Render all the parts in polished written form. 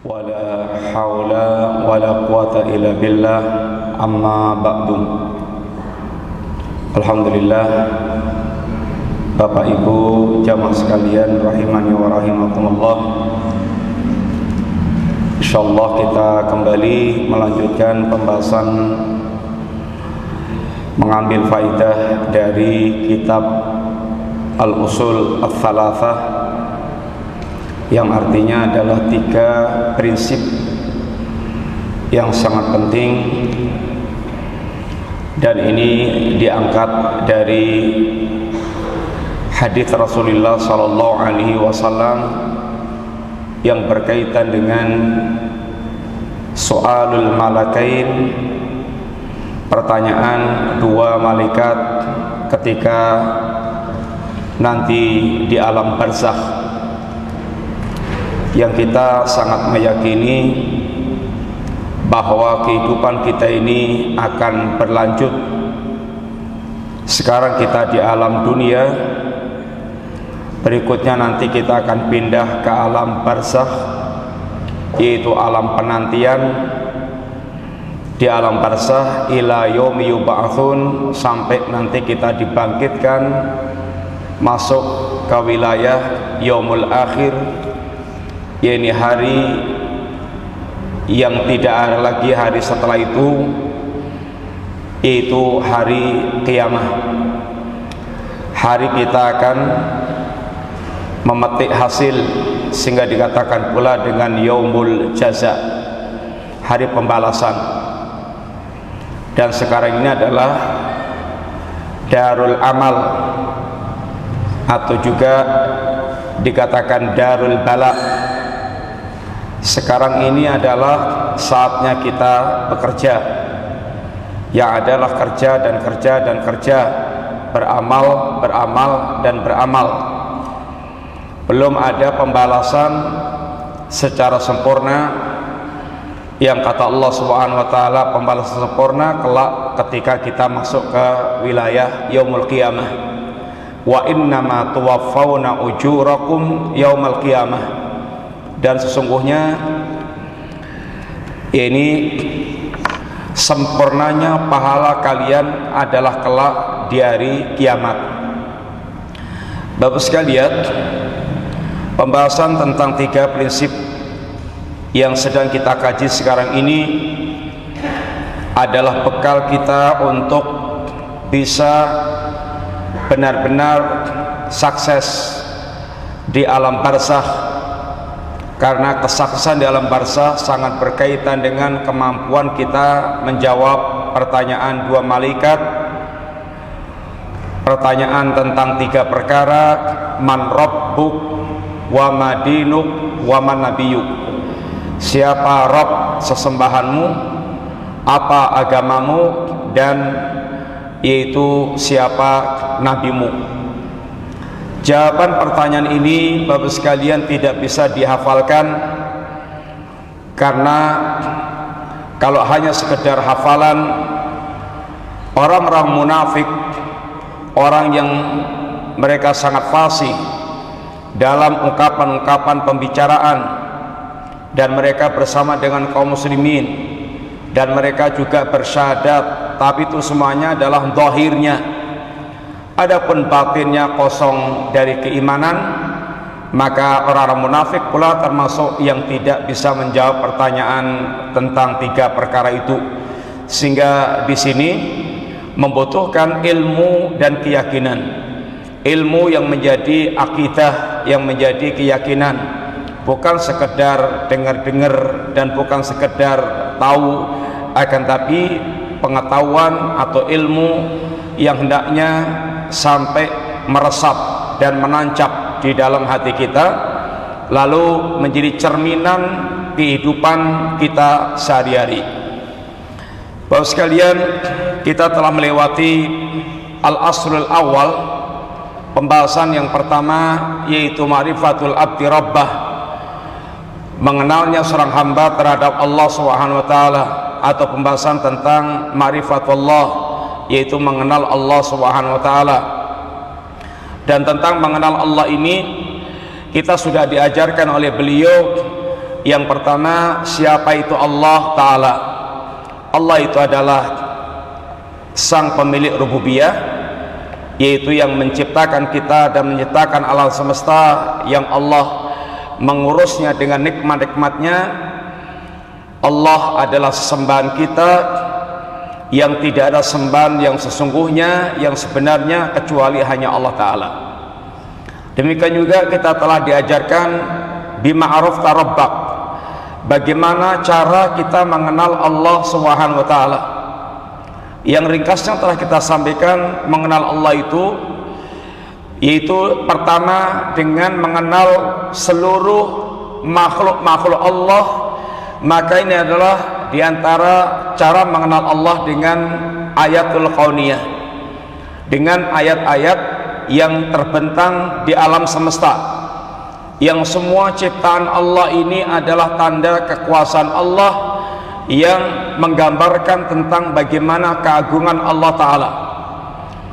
wala haula wala quwata illa billah, amma ba'du. Alhamdulillah, Bapak Ibu jamaah sekalian rahimani wa rahimakumullah. Insyaallah kita kembali melanjutkan pembahasan mengambil faidah dari kitab Al-Usul Ats-Tsalatsah, yang artinya adalah 3 prinsip yang sangat penting, dan ini diangkat dari hadis Rasulullah sallallahu alaihi wasallam yang berkaitan dengan soalul malakain, pertanyaan 2 malaikat ketika nanti di alam barzakh, yang kita sangat meyakini bahwa kehidupan kita ini akan berlanjut. Sekarang kita di alam dunia, berikutnya nanti kita akan pindah ke alam barzakh, yaitu alam penantian. Di alam barzakh ila yaumi yub'atsun, sampai nanti kita dibangkitkan masuk ke wilayah yaumul akhir, yaitu hari yang tidak ada lagi hari setelah itu, yaitu hari kiamat. Hari kita akan memetik hasil, sehingga dikatakan pula dengan yaumul jaza, hari pembalasan. Dan sekarang ini adalah darul amal, atau juga dikatakan darul bala. Sekarang ini adalah saatnya kita bekerja, yang adalah kerja dan kerja dan kerja, beramal, beramal dan beramal. Belum ada pembalasan secara sempurna, yang kata Allah Subhanahu wa taala pembalasan sempurna kelak ketika kita masuk ke wilayah yaumul qiyamah. Wa innama tuwaffawna ujurakum yaumal qiyamah. Dan sesungguhnya ini sempurnanya pahala kalian adalah kelak di hari kiamat. Bapak sekalian, pembahasan tentang 3 prinsip yang sedang kita kaji sekarang ini adalah bekal kita untuk bisa benar-benar sukses di alam barzakh. Karena kesuksesan di alam barzakh sangat berkaitan dengan kemampuan kita menjawab pertanyaan 2 malaikat. Pertanyaan tentang 3 perkara: man rabbuk, wa madinuk, wa man nabiyuk. Siapa Rabb sesembahanmu, apa agamamu, dan yaitu siapa nabimu. Jawaban pertanyaan ini Bapak sekalian tidak bisa dihafalkan, karena kalau hanya sekedar hafalan, orang-orang munafik, orang yang mereka sangat fasih dalam ungkapan-ungkapan pembicaraan, dan mereka bersama dengan kaum muslimin, dan mereka juga bersyahadat, tapi itu semuanya adalah zahirnya. Adapun batinnya kosong dari keimanan, maka orang-orang munafik pula termasuk yang tidak bisa menjawab pertanyaan tentang 3 perkara itu. Sehingga di sini membutuhkan ilmu dan keyakinan. Ilmu yang menjadi akidah, yang menjadi keyakinan, bukan sekedar dengar-dengar dan bukan sekedar tahu, akan tapi pengetahuan atau ilmu yang hendaknya sampai meresap dan menancap di dalam hati kita, lalu menjadi cerminan kehidupan kita sehari-hari. Bapak sekalian, kita telah melewati al-aslul awal, pembahasan yang pertama, yaitu ma'rifatul abdi rabbah, mengenalnya seorang hamba terhadap Allah Subhanahu wa taala, atau pembahasan tentang ma'rifatullah, yaitu mengenal Allah Subhanahu wa taala. Dan tentang mengenal Allah ini kita sudah diajarkan oleh beliau Yang pertama, siapa itu Allah Ta'ala? Allah itu adalah sang pemilik rububiyah, yaitu yang menciptakan kita dan menciptakan alam semesta, yang Allah mengurusnya dengan nikmat-nikmatnya. Allah adalah sesembahan kita, yang tidak ada sembahan yang sesungguhnya, yang sebenarnya, kecuali hanya Allah Ta'ala. Demikian juga kita telah diajarkan bima'aruf tarabbak, bagaimana cara kita mengenal Allah Subhanahu wa Ta'ala. Yang ringkasnya telah kita sampaikan, mengenal Allah itu yaitu pertama dengan mengenal seluruh makhluk-makhluk Allah. Maka ini adalah diantara cara mengenal Allah dengan ayatul kauniyah, dengan ayat-ayat yang terbentang di alam semesta, yang semua ciptaan Allah ini adalah tanda kekuasaan Allah, yang menggambarkan tentang bagaimana keagungan Allah Ta'ala.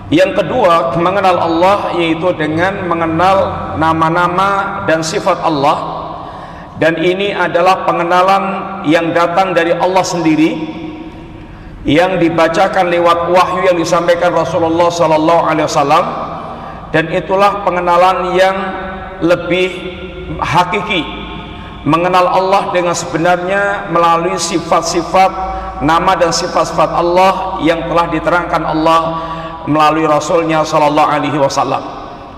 Yang kedua, mengenal Allah yaitu dengan mengenal nama-nama dan sifat Allah. Dan ini adalah pengenalan yang datang dari Allah sendiri, yang dibacakan lewat wahyu yang disampaikan Rasulullah SAW. Dan itulah pengenalan yang lebih hakiki, mengenal Allah dengan sebenarnya melalui sifat-sifat, nama dan sifat-sifat Allah yang telah diterangkan Allah melalui Rasulnya SAW,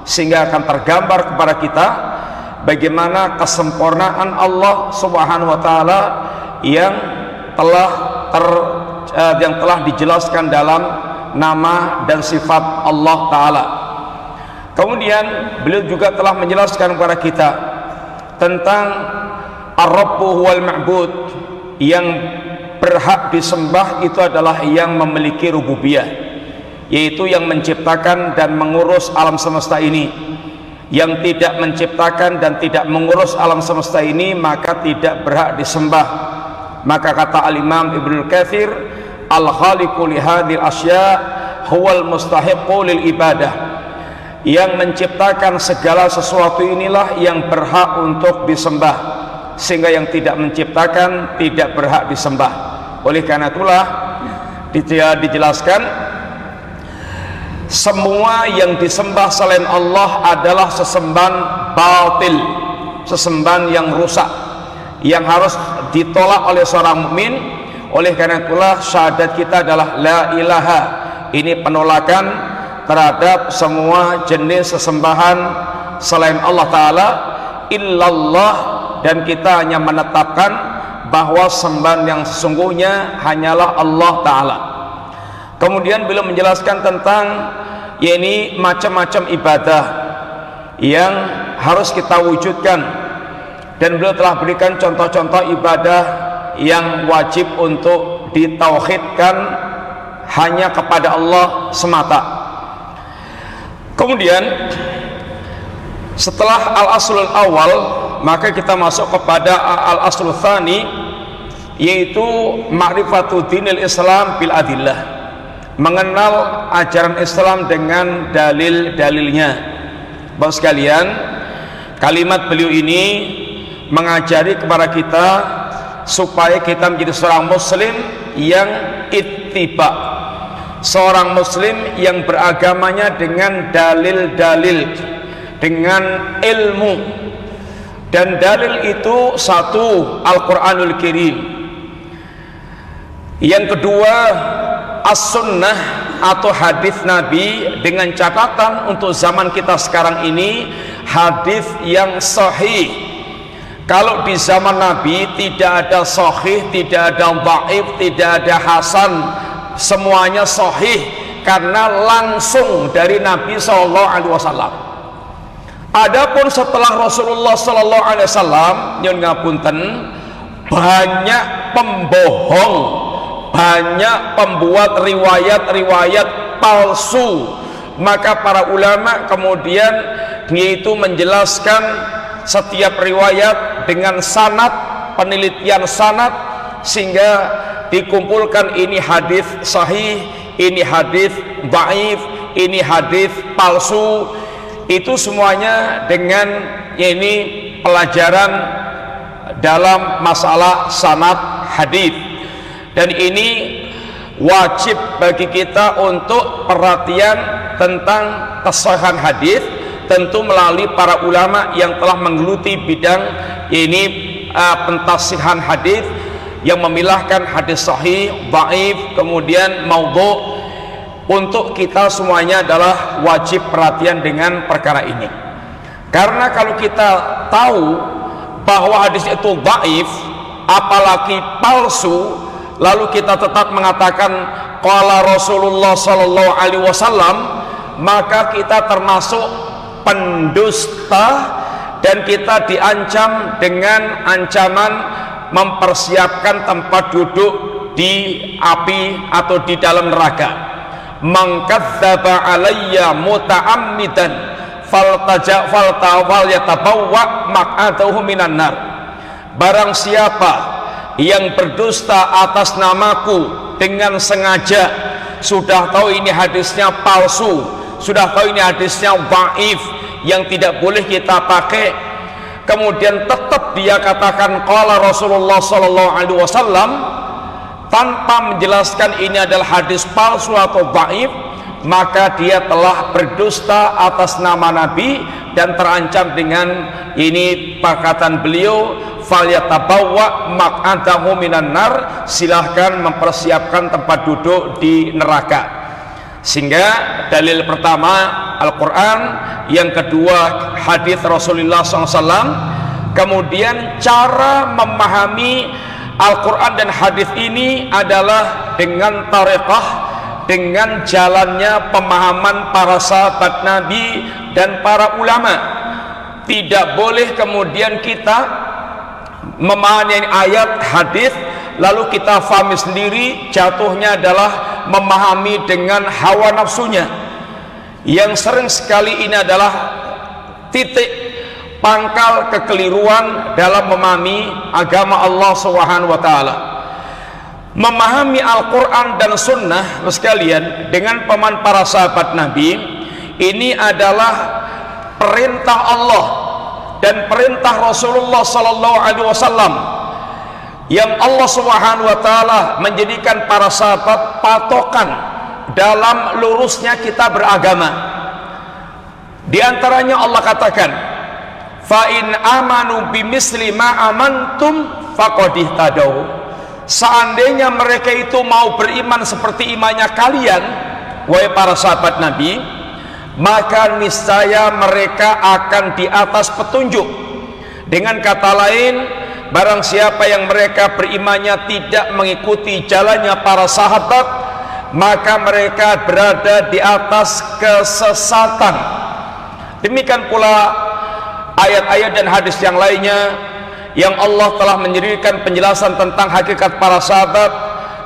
sehingga akan tergambar kepada kita bagaimana kesempurnaan Allah Subhanahu wa Ta'ala yang telah dijelaskan dalam nama dan sifat Allah Ta'ala. Kemudian beliau juga telah menjelaskan kepada kita tentang Ar-Rabbu huwal Ma'bud, yang berhak disembah itu adalah yang memiliki rububiyah, yaitu yang menciptakan dan mengurus alam semesta ini. Yang tidak menciptakan dan tidak mengurus alam semesta ini maka tidak berhak disembah. Maka kata Al-Imam Ibnu Katsir, al-khaliqu li hadhil asya' huwal mustahiqqu lil ibadah. Yang menciptakan segala sesuatu inilah yang berhak untuk disembah, sehingga yang tidak menciptakan tidak berhak disembah. Oleh karena itulah dijelaskan, semua yang disembah selain Allah adalah sesembahan batil, sesembahan yang rusak, yang harus ditolak oleh seorang mukmin. Oleh karena itulah syahadat kita adalah la ilaha. Ini penolakan terhadap semua jenis sesembahan selain Allah Ta'ala, illallah, dan kita hanya menetapkan bahwa sembahan yang sesungguhnya hanyalah Allah Ta'ala. Kemudian beliau menjelaskan tentang yakni macam-macam ibadah yang harus kita wujudkan, dan beliau telah berikan contoh-contoh ibadah yang wajib untuk ditauhidkan hanya kepada Allah semata. Kemudian setelah al-aslul awal, maka kita masuk kepada al-aslul tsani, yaitu ma'rifatu dinil Islam bil adillah, mengenal ajaran Islam dengan dalil-dalilnya. Bapak sekalian, kalimat beliau ini mengajari kepada kita supaya kita menjadi seorang muslim yang ittiba, seorang muslim yang beragamanya dengan dalil-dalil, dengan ilmu. Dan dalil itu satu, Al-Quranul Karim. Yang kedua, as-sunnah atau hadis Nabi, dengan catatan untuk zaman kita sekarang ini hadis yang sahih. Kalau di zaman Nabi tidak ada sahih, tidak ada dhaif, tidak ada hasan, semuanya sahih karena langsung dari Nabi SAW. Adapun setelah Rasulullah SAW, nyun ngapunten, banyak pembohong, banyak pembuat riwayat-riwayat palsu. Maka para ulama kemudian yaitu menjelaskan setiap riwayat dengan sanad, penelitian sanad, sehingga dikumpulkan ini hadis sahih, ini hadis dhaif, ini hadis palsu. Itu semuanya dengan ini pelajaran dalam masalah sanad hadis, dan ini wajib bagi kita untuk perhatian tentang kesahihan hadis, tentu melalui para ulama yang telah menggeluti bidang ini, pentasihan hadis, yang memilahkan hadis sahih, dhaif, kemudian maudhu. Untuk kita semuanya adalah wajib perhatian dengan perkara ini, karena kalau kita tahu bahwa hadis itu dhaif, apalagi palsu, lalu kita tetap mengatakan qala Rasulullah sallallahu alaihi wasallam, maka kita termasuk pendusta dan kita diancam dengan ancaman mempersiapkan tempat duduk di api atau di dalam neraka. Man kadzdzaba alayya muta'ammidan falyatabawwa maq'adahu minan nar. Barang siapa yang berdusta atas namaku dengan sengaja, sudah tahu ini hadisnya palsu, sudah tahu ini hadisnya dhaif yang tidak boleh kita pakai, kemudian tetap dia katakan qala Rasulullah sallallahu alaihi wasallam tanpa menjelaskan ini adalah hadis palsu atau dhaif, maka dia telah berdusta atas nama Nabi dan terancam dengan ini perkataan beliau, falyatabawwa maq'adahu minan nar, silahkan mempersiapkan tempat duduk di neraka. Sehingga dalil pertama Al-Quran, yang kedua hadis Rasulullah SAW. Kemudian cara memahami Al-Quran dan hadis ini adalah dengan tariqah, dengan jalannya pemahaman para sahabat Nabi dan para ulama. Tidak boleh kemudian kita memahami ayat hadis lalu kita fahami sendiri, jatuhnya adalah memahami dengan hawa nafsunya, yang sering sekali ini adalah titik pangkal kekeliruan dalam memahami agama Allah Subhanahu wa taala. Memahami Al-Quran dan Sunnah sekalian dengan pemahaman para sahabat Nabi, ini adalah perintah Allah dan perintah Rasulullah sallallahu alaihi wasallam, yang Allah Subhanahu wa taala menjadikan para sahabat patokan dalam lurusnya kita beragama. Di antaranya Allah katakan, fa in amanu bimisli ma amantum faqad ihtadaw. Seandainya mereka itu mau beriman seperti imannya kalian, wahai para sahabat Nabi, maka niscaya mereka akan di atas petunjuk. Dengan kata lain, barang siapa yang mereka berimannya tidak mengikuti jalannya para sahabat, maka mereka berada di atas kesesatan. Demikian pula ayat-ayat dan hadis yang lainnya yang Allah telah menjadikan penjelasan tentang hakikat para sahabat,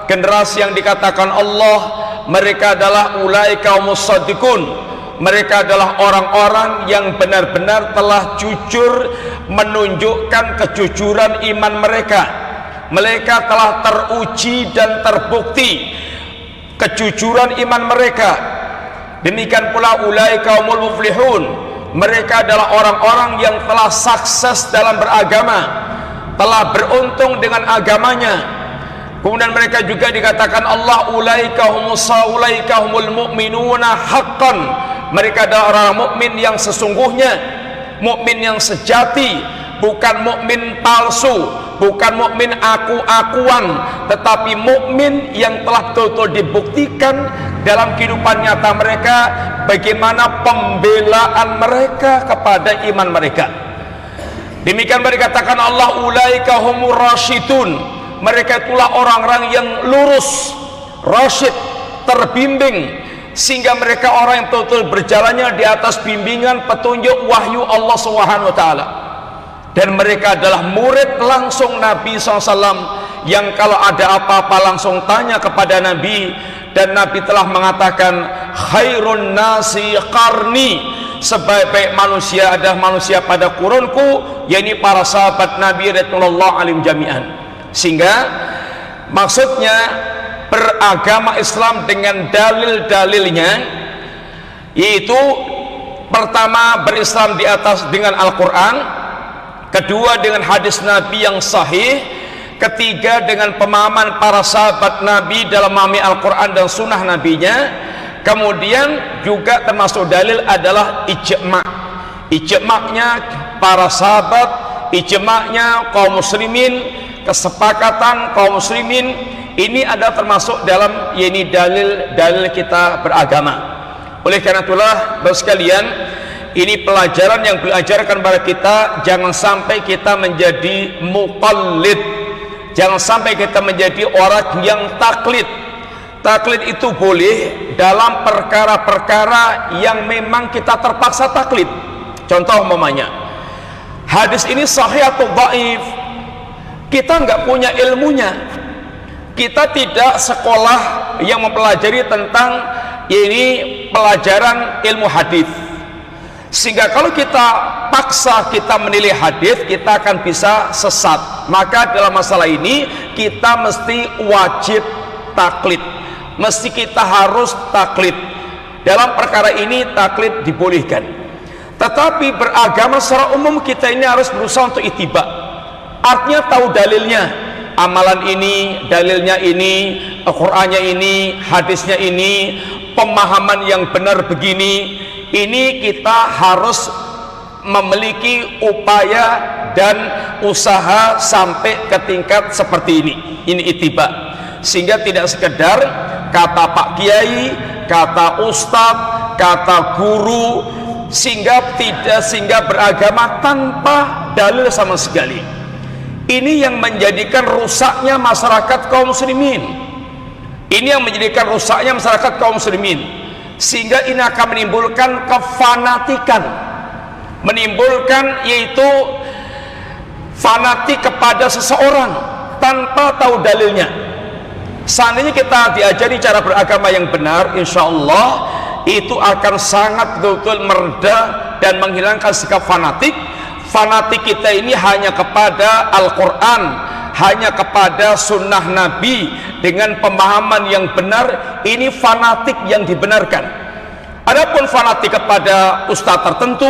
generasi yang dikatakan Allah mereka adalah ulaika humus shadiqun, mereka adalah orang-orang yang benar-benar telah jujur menunjukkan kejujuran iman mereka. Mereka telah teruji dan terbukti kejujuran iman mereka. Demikian pula ulaika humul muflihun, mereka adalah orang-orang yang telah sukses dalam beragama, telah beruntung dengan agamanya. Kemudian mereka juga dikatakan Allah ulaika humul mu'minuna haqqan, mereka adalah orang mukmin yang sesungguhnya, mukmin yang sejati, bukan mukmin palsu, bukan mukmin aku-akuan, tetapi mukmin yang telah betul-betul dibuktikan dalam kehidupan nyata mereka bagaimana pembelaan mereka kepada iman mereka. Demikian mereka katakan Allah ulaika humur rasyidun, mereka itulah orang-orang yang lurus, rasyid, terbimbing, sehingga mereka orang yang betul-betul berjalannya di atas bimbingan petunjuk wahyu Allah Subhanahu wa taala. Dan mereka adalah murid langsung Nabi SAW, yang kalau ada apa-apa langsung tanya kepada Nabi, dan Nabi telah mengatakan khairun nasi qarni, sebaik-baik manusia adalah manusia pada kurunku, yakni para sahabat Nabi radhiyallahu alaihim jami'an. Sehingga maksudnya beragama Islam dengan dalil-dalilnya, yaitu pertama berislam di atas dengan Al-Quran, kedua dengan hadis Nabi yang sahih, ketiga dengan pemahaman para sahabat Nabi dalam memahami Al-Quran dan sunnah Nabinya. Kemudian juga termasuk dalil adalah ijma', ijma'nya para sahabat, ijma'nya kaum muslimin, kesepakatan kaum muslimin. Ini ada termasuk dalam dalil-dalil kita beragama. Oleh karena itulah Bapak sekalian, ini pelajaran yang diajarkan kepada kita. Jangan sampai kita menjadi muqallid, jangan sampai kita menjadi orang yang taklid. Taklid itu boleh dalam perkara-perkara yang memang kita terpaksa taklid. Contoh umpamanya, hadis ini sahih atau dhaif, kita nggak punya ilmunya, kita tidak sekolah yang mempelajari tentang pelajaran ilmu hadis, sehingga kalau kita paksa kita menilai hadis, kita akan bisa sesat. Maka dalam masalah ini kita mesti wajib taklid, mesti kita harus taklid. Dalam perkara ini taklid dibolehkan, tetapi beragama secara umum kita ini harus berusaha untuk ittiba, artinya tahu dalilnya. Amalan ini, dalilnya ini, Al-Qur'annya ini, hadisnya ini, pemahaman yang benar begini. Ini kita harus memiliki upaya dan usaha sampai ke tingkat seperti ini. Ini ittiba, sehingga tidak sekedar kata Pak Kiai, kata Ustadz, kata guru, sehingga beragama tanpa dalil sama sekali. Ini yang menjadikan rusaknya masyarakat kaum muslimin. Ini yang menjadikan rusaknya masyarakat kaum muslimin, sehingga ini akan menimbulkan kefanatikan, menimbulkan yaitu fanatik kepada seseorang tanpa tahu dalilnya. Seandainya kita diajari cara beragama yang benar, insya Allah itu akan sangat betul-betul mereda dan menghilangkan sikap fanatik. Fanatik kita ini hanya kepada Al-Quran, hanya kepada sunnah Nabi dengan pemahaman yang benar. Ini fanatik yang dibenarkan. Adapun fanatik kepada ustadz tertentu,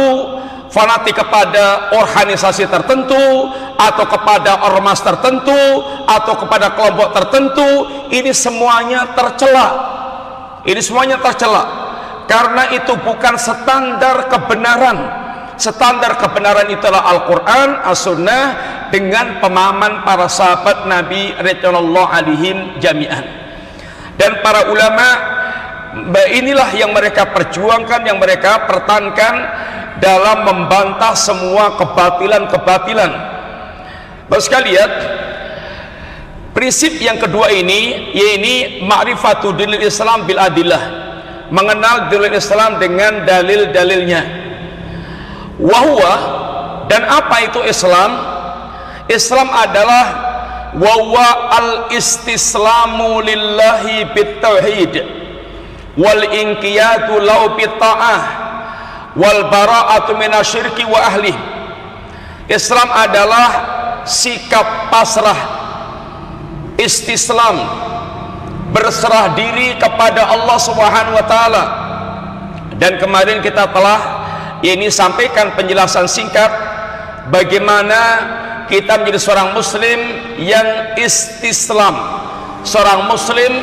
fanatik kepada organisasi tertentu, atau kepada ormas tertentu, atau kepada kelompok tertentu, ini semuanya tercela. Ini semuanya tercela, karena itu bukan standar kebenaran. Standar kebenaran itulah Al-Quran, As-Sunnah dengan pemahaman para sahabat Nabi radhiyallahu alaihim jami'an. Dan para ulama, inilah yang mereka perjuangkan, yang mereka pertahankan dalam membantah semua kebatilan-kebatilan. Bapak sekalian, prinsip yang kedua ini yaitu ma'rifatu dinil Islam bil adillah, mengenal dalil Islam dengan dalil-dalilnya. Wahwa, dan apa itu Islam? Islam adalah wahwa al-istislamu lillahi bitauhid wal inqiyadu lahu bitta'ah wal bara'atu minasyirki wa ahli. Islam adalah sikap pasrah, istislam, berserah diri kepada Allah Subhanahu wa taala. Dan kemarin kita telah sampaikan penjelasan singkat bagaimana kita menjadi seorang muslim yang istislam, seorang muslim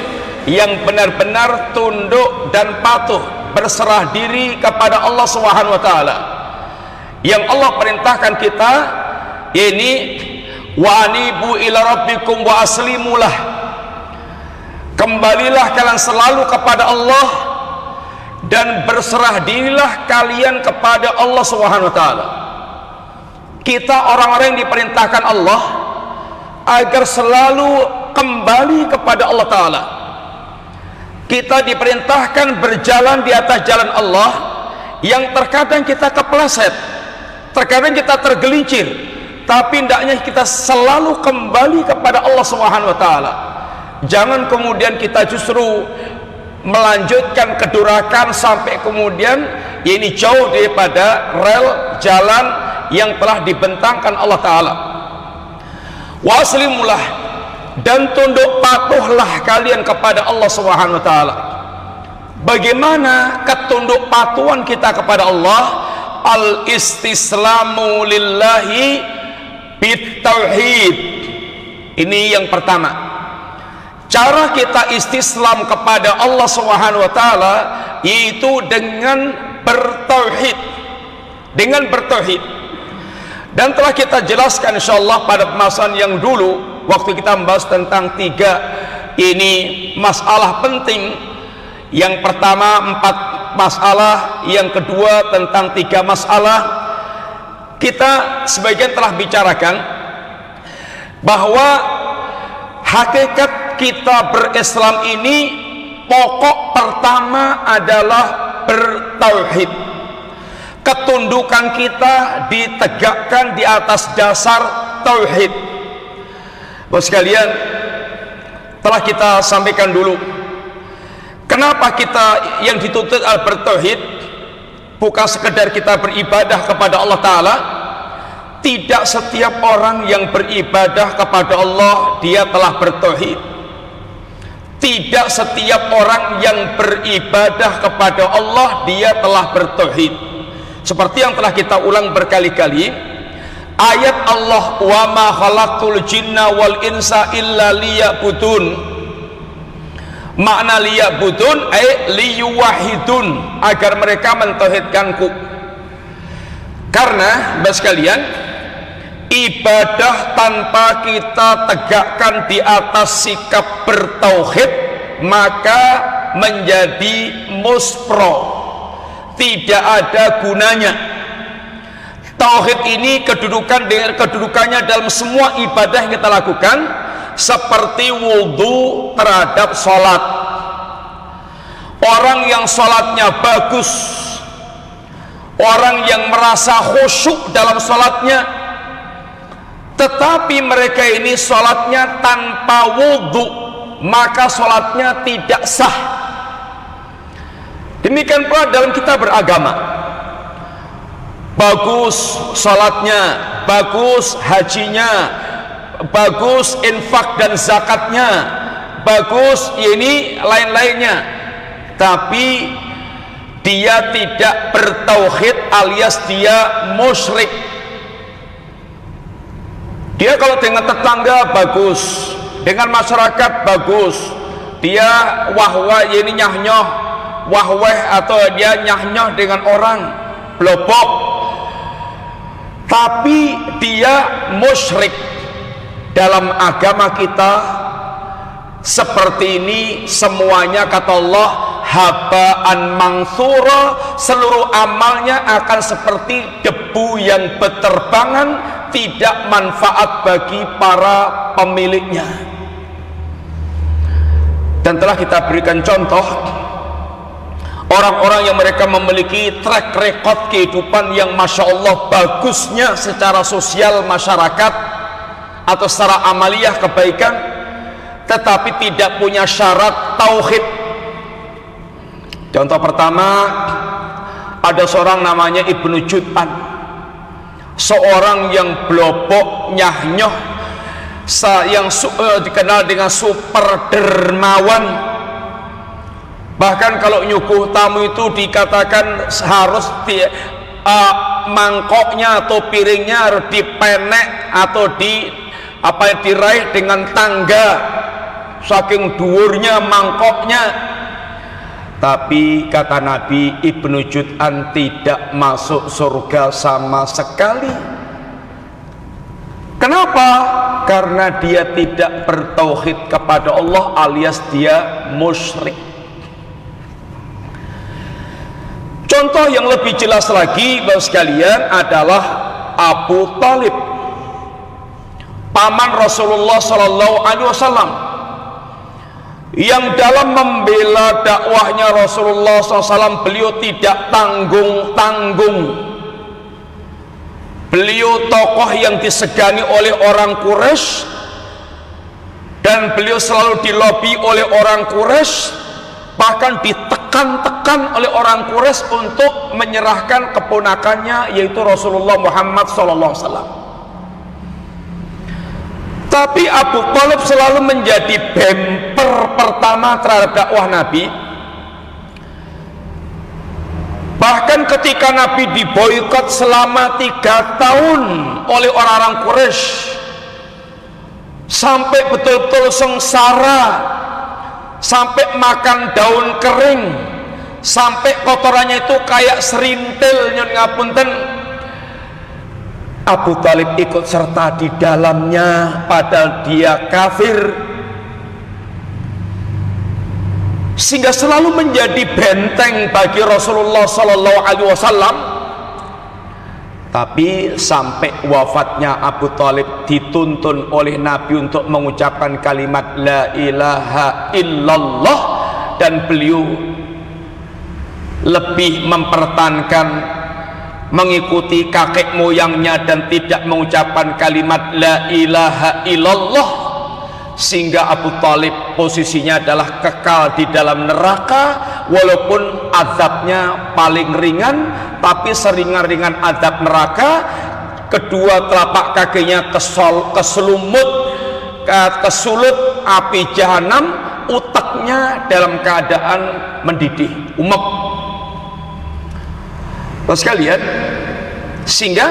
yang benar-benar tunduk dan patuh, berserah diri kepada Allah Subhanahu wa taala. Yang Allah perintahkan kita wa anibu ila rabbikum wa aslimulah, kembalilah kalian selalu kepada Allah dan berserah dirilah kalian kepada Allah Subhanahu wa taala. Kita orang-orang yang diperintahkan Allah agar selalu kembali kepada Allah taala. Kita diperintahkan berjalan di atas jalan Allah yang terkadang kita kepleset, terkadang kita tergelincir, tapi hendaknya kita selalu kembali kepada Allah Subhanahu wa taala. Jangan kemudian kita justru melanjutkan kedurakan sampai kemudian jauh daripada rel jalan yang telah dibentangkan Allah Ta'ala. Waslimulah, dan tunduk patuhlah kalian kepada Allah Subhanahu wa taala. Bagaimana ketunduk patuhan kita kepada Allah? Al-istislamu lillahi bitauhid. Ini yang pertama. Cara kita istislam kepada Allah Subhanahu wa taala yaitu dengan bertauhid. Dengan bertauhid. Dan telah kita jelaskan insyaallah pada pembahasan yang dulu waktu kita membahas tentang 3 ini masalah penting. Yang pertama 4 masalah, yang kedua tentang 3 masalah. Kita sebagian telah bicarakan bahwa hakikat kita berislam ini pokok pertama adalah bertauhid. Ketundukan kita ditegakkan di atas dasar tauhid. Bapak sekalian, telah kita sampaikan dulu kenapa kita yang dituntut al bertauhid bukan sekedar kita beribadah kepada Allah Ta'ala. Tidak setiap orang yang beribadah kepada Allah dia telah bertauhid. Tidak setiap orang yang beribadah kepada Allah dia telah bertauhid. Seperti yang telah kita ulang berkali-kali, ayat Allah wa ma khalaqtul jinna wal insa illa liya'budun. Makna liya'budun ay liyuwahidun, agar mereka mentauhidkanku. Karena Bapak sekalian, ibadah tanpa kita tegakkan di atas sikap bertauhid maka menjadi muspro, tidak ada gunanya. Tauhid ini kedudukannya dalam semua ibadah yang kita lakukan, seperti wudhu terhadap sholat. Orang yang sholatnya bagus, orang yang merasa khusyuk dalam sholatnya, tetapi mereka ini sholatnya tanpa wudhu, maka sholatnya tidak sah. Demikian pula dalam kita beragama, bagus sholatnya, bagus hajinya, bagus infak dan zakatnya, bagus ini lain-lainnya, tapi dia tidak bertauhid alias dia musyrik. Dia kalau dengan tetangga bagus, dengan masyarakat bagus, dia wahwa ini nyah-nyoh, wahweh atau dia nyah-nyoh dengan orang blobok, tapi dia musyrik. Dalam agama kita seperti ini semuanya kata Allah habaan mansura, seluruh amalnya akan seperti debu yang berterbangan, tidak manfaat bagi para pemiliknya. Dan telah kita berikan contoh orang-orang yang mereka memiliki track record kehidupan yang masya Allah bagusnya secara sosial masyarakat atau secara amaliyah kebaikan, tetapi tidak punya syarat tauhid. Contoh pertama, ada seorang namanya Ibnu Jud'an, seorang yang blobok nyah-nyoh, yang dikenal dengan super dermawan. Bahkan kalau nyuguh tamu itu dikatakan harus mangkoknya atau piringnya harus dipenek atau diraih dengan tangga, saking dhuwurnya mangkoknya. Tapi kata Nabi, Ibnu Jud'an tidak masuk surga sama sekali. Kenapa? Karena dia tidak bertauhid kepada Allah alias dia musyrik. Contoh yang lebih jelas lagi Bapak sekalian adalah Abu Thalib, paman Rasulullah Sallallahu Alaihi Wasallam, yang dalam membela dakwahnya Rasulullah SAW beliau tidak tanggung-tanggung. Beliau tokoh yang disegani oleh orang Quraisy, dan beliau selalu dilobi oleh orang Quraisy, bahkan ditekan-tekan oleh orang Quraisy untuk menyerahkan keponakannya yaitu Rasulullah Muhammad SAW. Tapi Abu Thalib selalu menjadi bemper pertama terhadap dakwah Nabi. Bahkan ketika Nabi diboikot selama 3 tahun oleh orang-orang Quraisy, sampai betul-betul sengsara, sampai makan daun kering, sampai kotorannya itu kayak serintil, nyun ngapunten, Abu Talib ikut serta di dalamnya padahal dia kafir, sehingga selalu menjadi benteng bagi Rasulullah Sallallahu Alaihi Wasallam. Tapi sampai wafatnya Abu Talib dituntun oleh Nabi untuk mengucapkan kalimat La ilaha illallah, dan beliau lebih mempertahankan mengikuti kakek moyangnya dan tidak mengucapkan kalimat La ilaha illallah, sehingga Abu Talib posisinya adalah kekal di dalam neraka, walaupun azabnya paling ringan, tapi seringan-ringan azab neraka. Kedua telapak kakinya keselumut, kesulut api jahanam, utaknya dalam keadaan mendidih, umek. Terus sekalian, sehingga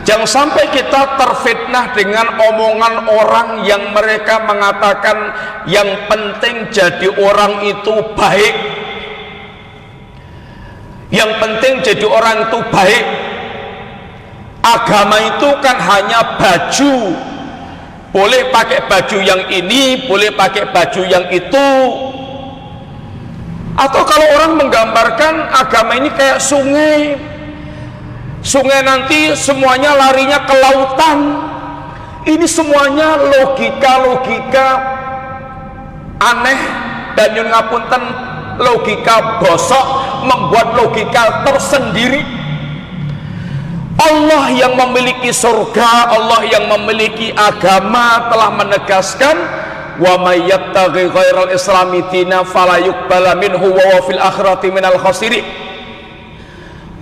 jangan sampai kita terfitnah dengan omongan orang yang mereka mengatakan yang penting jadi orang itu baik, yang penting jadi orang itu baik. Agama itu kan hanya baju, boleh pakai baju yang ini, boleh pakai baju yang itu. Atau kalau orang menggambarkan agama ini kayak sungai, sungai nanti semuanya larinya ke lautan. Ini semuanya logika-logika aneh, dan nyun ngapunten, logika bosok, membuat logika tersendiri. Allah yang memiliki surga, Allah yang memiliki agama telah menegaskan, wa may yattaghi ghairal islami dina fala yuqbala minhu wa huwa fil akhirati minal khasirin.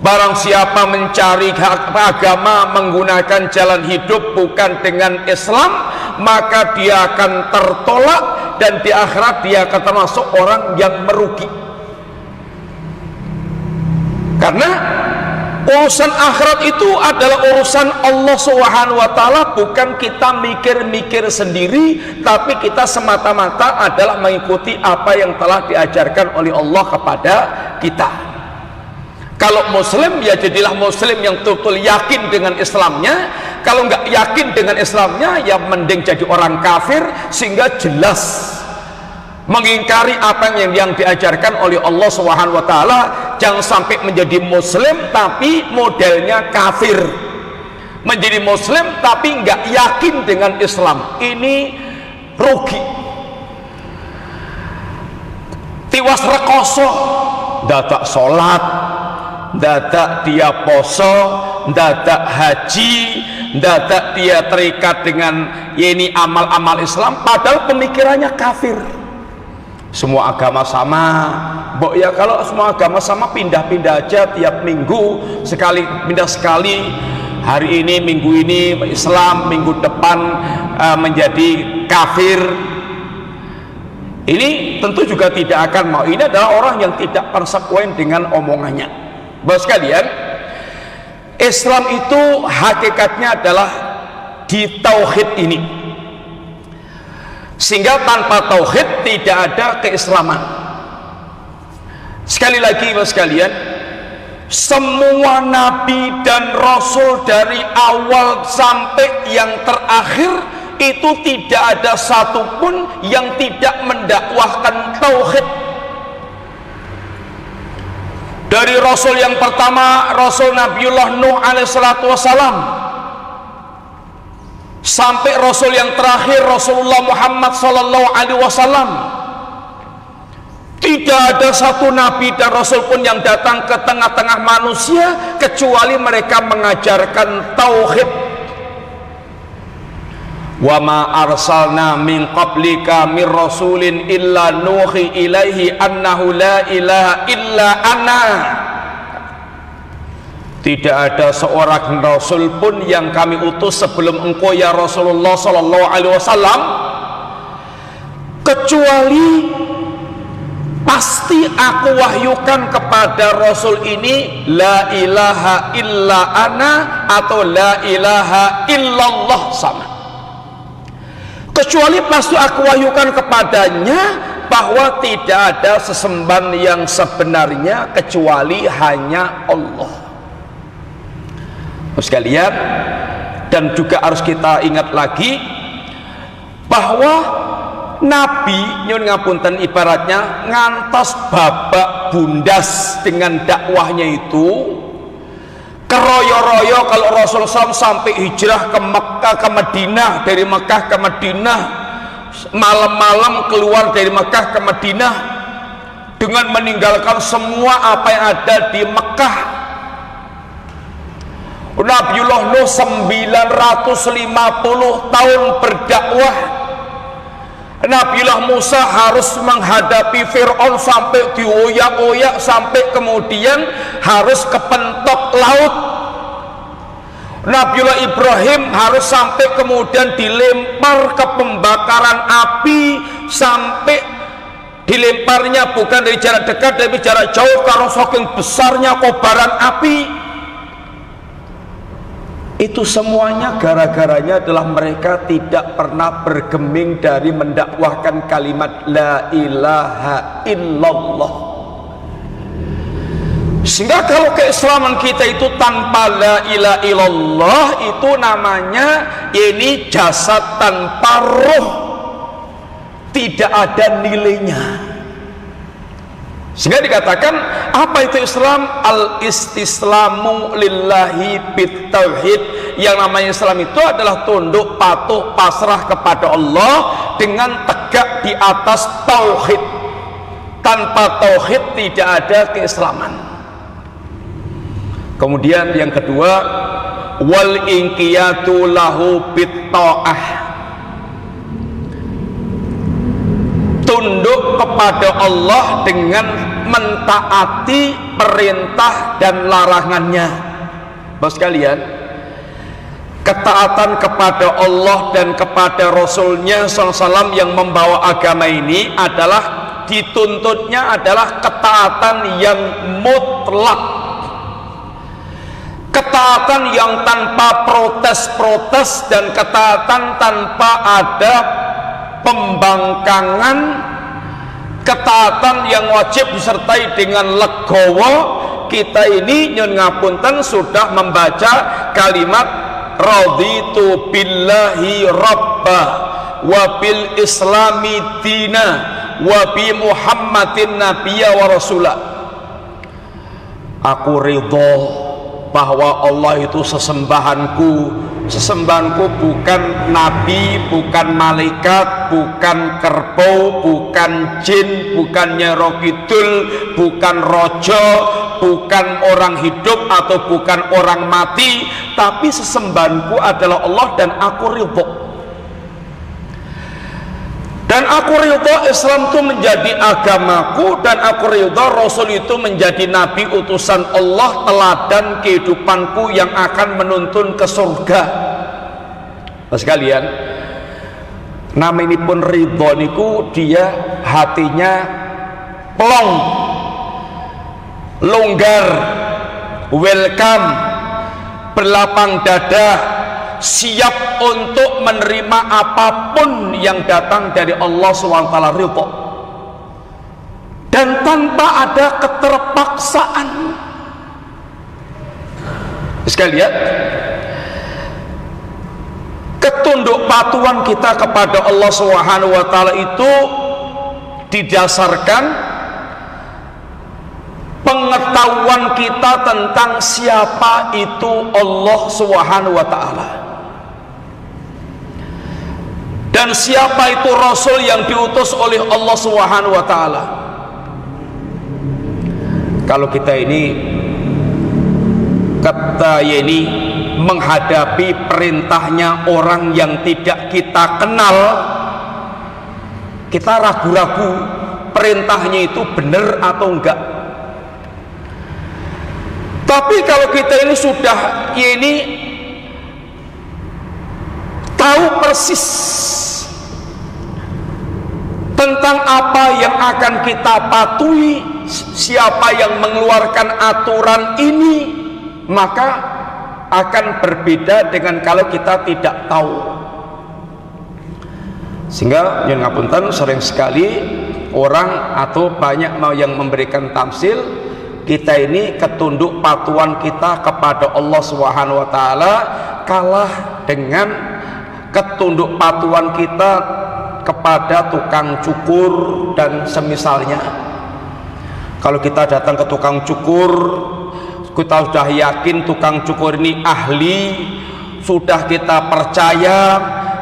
Barang siapa mencari agama menggunakan jalan hidup bukan dengan Islam, maka dia akan tertolak, dan di akhirat dia akan termasuk orang yang merugi. Karena urusan akhirat itu adalah urusan Allah Subhanahu wa taala, bukan kita mikir-mikir sendiri, tapi kita semata-mata adalah mengikuti apa yang telah diajarkan oleh Allah kepada kita. Kalau muslim, ya jadilah muslim yang betul-betul yakin dengan Islamnya. Kalau nggak yakin dengan Islamnya, ya mending jadi orang kafir, sehingga jelas mengingkari apa yang diajarkan oleh Allah Subhanahu wa taala. Jangan sampai menjadi muslim tapi modelnya kafir, menjadi muslim tapi nggak yakin dengan Islam. Ini rugi. Tiwas rekoso, dadak sholat, dadak dia poso, dadak haji, dadak dia terikat dengan ini amal-amal Islam, padahal pemikirannya kafir. Semua agama sama, Mbok, ya kalau semua agama sama, pindah-pindah aja tiap minggu sekali, pindah sekali. Hari ini minggu ini Islam, minggu depan menjadi kafir. Ini tentu juga tidak akan mau. Ini adalah orang yang tidak konsekuen dengan omongannya. Bapak sekalian, Islam itu hakikatnya adalah di tauhid ini, sehingga tanpa tauhid tidak ada keislaman. Sekali lagi Bapak sekalian, semua nabi dan rasul dari awal sampai yang terakhir itu tidak ada satupun yang tidak mendakwahkan tauhid. Dari rasul yang pertama, Rasul Nabiullah Nuh alaihissalatu wassalam, sampai rasul yang terakhir Rasulullah Muhammad sallallahu alaihi wasallam, tidak ada satu nabi dan rasul pun yang datang ke tengah-tengah manusia kecuali mereka mengajarkan tauhid. Wa ma arsalna min qablika min rasulin illa nuhi ilaihi annahu la ilaha illa ana. Tidak ada seorang rasul pun yang kami utus sebelum engkau ya Rasulullah sallallahu alaihi wasallam, kecuali pasti aku wahyukan kepada Rasul ini la ilaha illa ana atau la ilaha illallah sama, kecuali pasti aku wahyukan kepadanya bahwa tidak ada sesembahan yang sebenarnya kecuali hanya Allah. Sekalian, dan juga harus kita ingat lagi bahwa Nabi nyun ngapunten ibaratnya ngantos babak bundas dengan dakwahnya itu, keroyo-royo kalau Rasulullah SAW sampai hijrah ke Mekah ke Madinah, dari Mekah ke Madinah, malam-malam keluar dari Mekah ke Madinah dengan meninggalkan semua apa yang ada di Mekah. Nabiullah Nuh 950 tahun berdakwah. Nabiullah Musa harus menghadapi Fir'aun sampai dioyak-oyak, sampai kemudian harus ke pentok laut. Nabiullah Ibrahim harus sampai kemudian dilempar ke pembakaran api, sampai dilemparnya bukan dari jarak dekat tapi jarak jauh karena saking besarnya kobaran api. Itu semuanya gara-garanya adalah mereka tidak pernah bergeming dari mendakwahkan kalimat la ilaha illallah. Sehingga kalau keislaman kita itu tanpa la ilaha illallah, itu namanya ini jasad tanpa ruh, tidak ada nilainya. Sehingga dikatakan apa itu Islam? Al-istislamu lillahi bitauhid. Yang namanya Islam itu adalah tunduk patuh pasrah kepada Allah dengan tegak di atas tauhid. Tanpa tauhid tidak ada keislaman. Kemudian yang kedua, wal inqiyatu lahu bitta'ah, tunduk kepada Allah dengan mentaati perintah dan larangannya. Bos sekalian, ketaatan kepada Allah dan kepada Rasulnya SAW yang membawa agama ini adalah dituntutnya adalah ketaatan yang mutlak, ketaatan yang tanpa protes-protes, dan ketaatan tanpa ada pembangkangan, ketaatan yang wajib disertai dengan legowo. Kita ini nyun ngapunten sudah membaca kalimat raditu billahi rabba wa bil islami dina wa bi muhammadin nabiyya wa rasulah. Aku ridho bahwa Allah itu sesembahanku. Sesembahanku bukan nabi, bukan malaikat, bukan kerbau, bukan jin, bukan Nyai Kidul, bukan rojo, bukan orang hidup atau bukan orang mati, tapi sesembahanku adalah Allah dan aku ridho. Dan aku ridho Islam itu menjadi agamaku, dan aku ridho Rasul itu menjadi nabi utusan Allah, teladan kehidupanku yang akan menuntun ke surga. Nah sekalian, nama ini pun ridho niku, dia hatinya plong, longgar, welcome, berlapang dada, siap untuk menerima apapun yang datang dari Allah SWT, ridho, dan tanpa ada keterpaksaan. Sekalian, ketunduk patuhan kita kepada Allah SWT itu didasarkan pengetahuan kita tentang siapa itu Allah SWT dan siapa itu Rasul yang diutus oleh Allah SWT. Kalau kita ini kata ini menghadapi perintahnya orang yang tidak kita kenal, kita ragu-ragu perintahnya itu benar atau enggak. Tapi kalau kita ini sudah ini tahu persis tentang tentang apa yang akan kita patuhi, siapa yang mengeluarkan aturan ini, maka akan berbeda dengan kalau kita tidak tahu. Sehingga nyuwun ngapunten, sering sekali orang atau banyak yang memberikan tamsil, kita ini ketunduk patuhan kita kepada Allah Subhanahu wa taala kalah dengan ketunduk patuhan kita kepada tukang cukur dan semisalnya. Kalau kita datang ke tukang cukur, kita sudah yakin tukang cukur ini ahli, sudah kita percaya,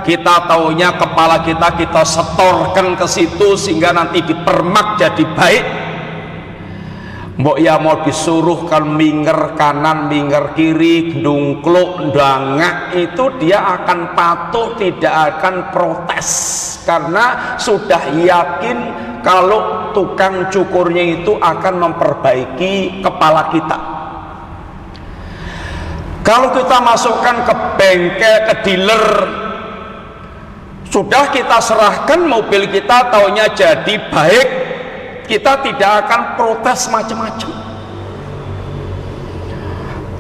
kita taunya kepala kita setorkan ke situ sehingga nanti dipermak jadi baik. Mbok ya mau disuruh kan minger kanan minger kiri, ndungkluk ndangak, itu dia akan patuh, tidak akan protes karena sudah yakin kalau tukang cukurnya itu akan memperbaiki kepala kita. Kalau kita masukkan ke bengkel, ke dealer, sudah kita serahkan mobil kita, taunya jadi baik, kita tidak akan protes macam-macam.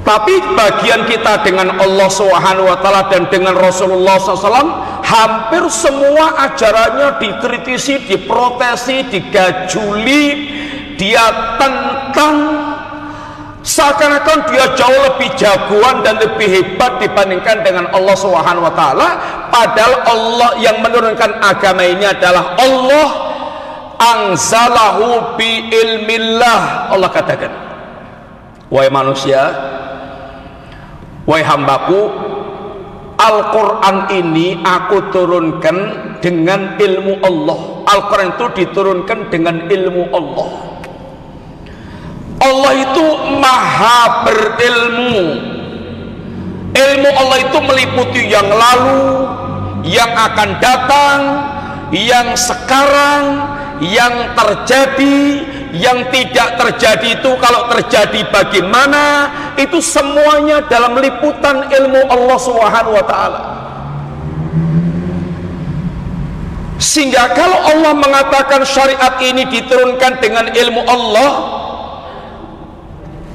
Tapi bagian kita dengan Allah Subhanahu wa taala dan dengan Rasulullah SAW, hampir semua ajarannya dikritisi, diprotesi, digajuli, dia tentang, seakan-akan dia jauh lebih jagoan dan lebih hebat dibandingkan dengan Allah Subhanahu wa taala. Padahal Allah yang menurunkan agama ini adalah Allah, anzalahu bi ilmillah. Allah katakan, wahai manusia, wahai hambaku, Al-Quran ini aku turunkan dengan ilmu Allah. Al-Quran itu diturunkan dengan ilmu Allah. Allah itu maha berilmu. Ilmu Allah itu meliputi yang lalu, yang akan datang, yang sekarang, yang terjadi, yang tidak terjadi itu kalau terjadi bagaimana, itu semuanya dalam liputan ilmu Allah Subhanahu wa taala. Sehingga kalau Allah mengatakan syariat ini diturunkan dengan ilmu Allah,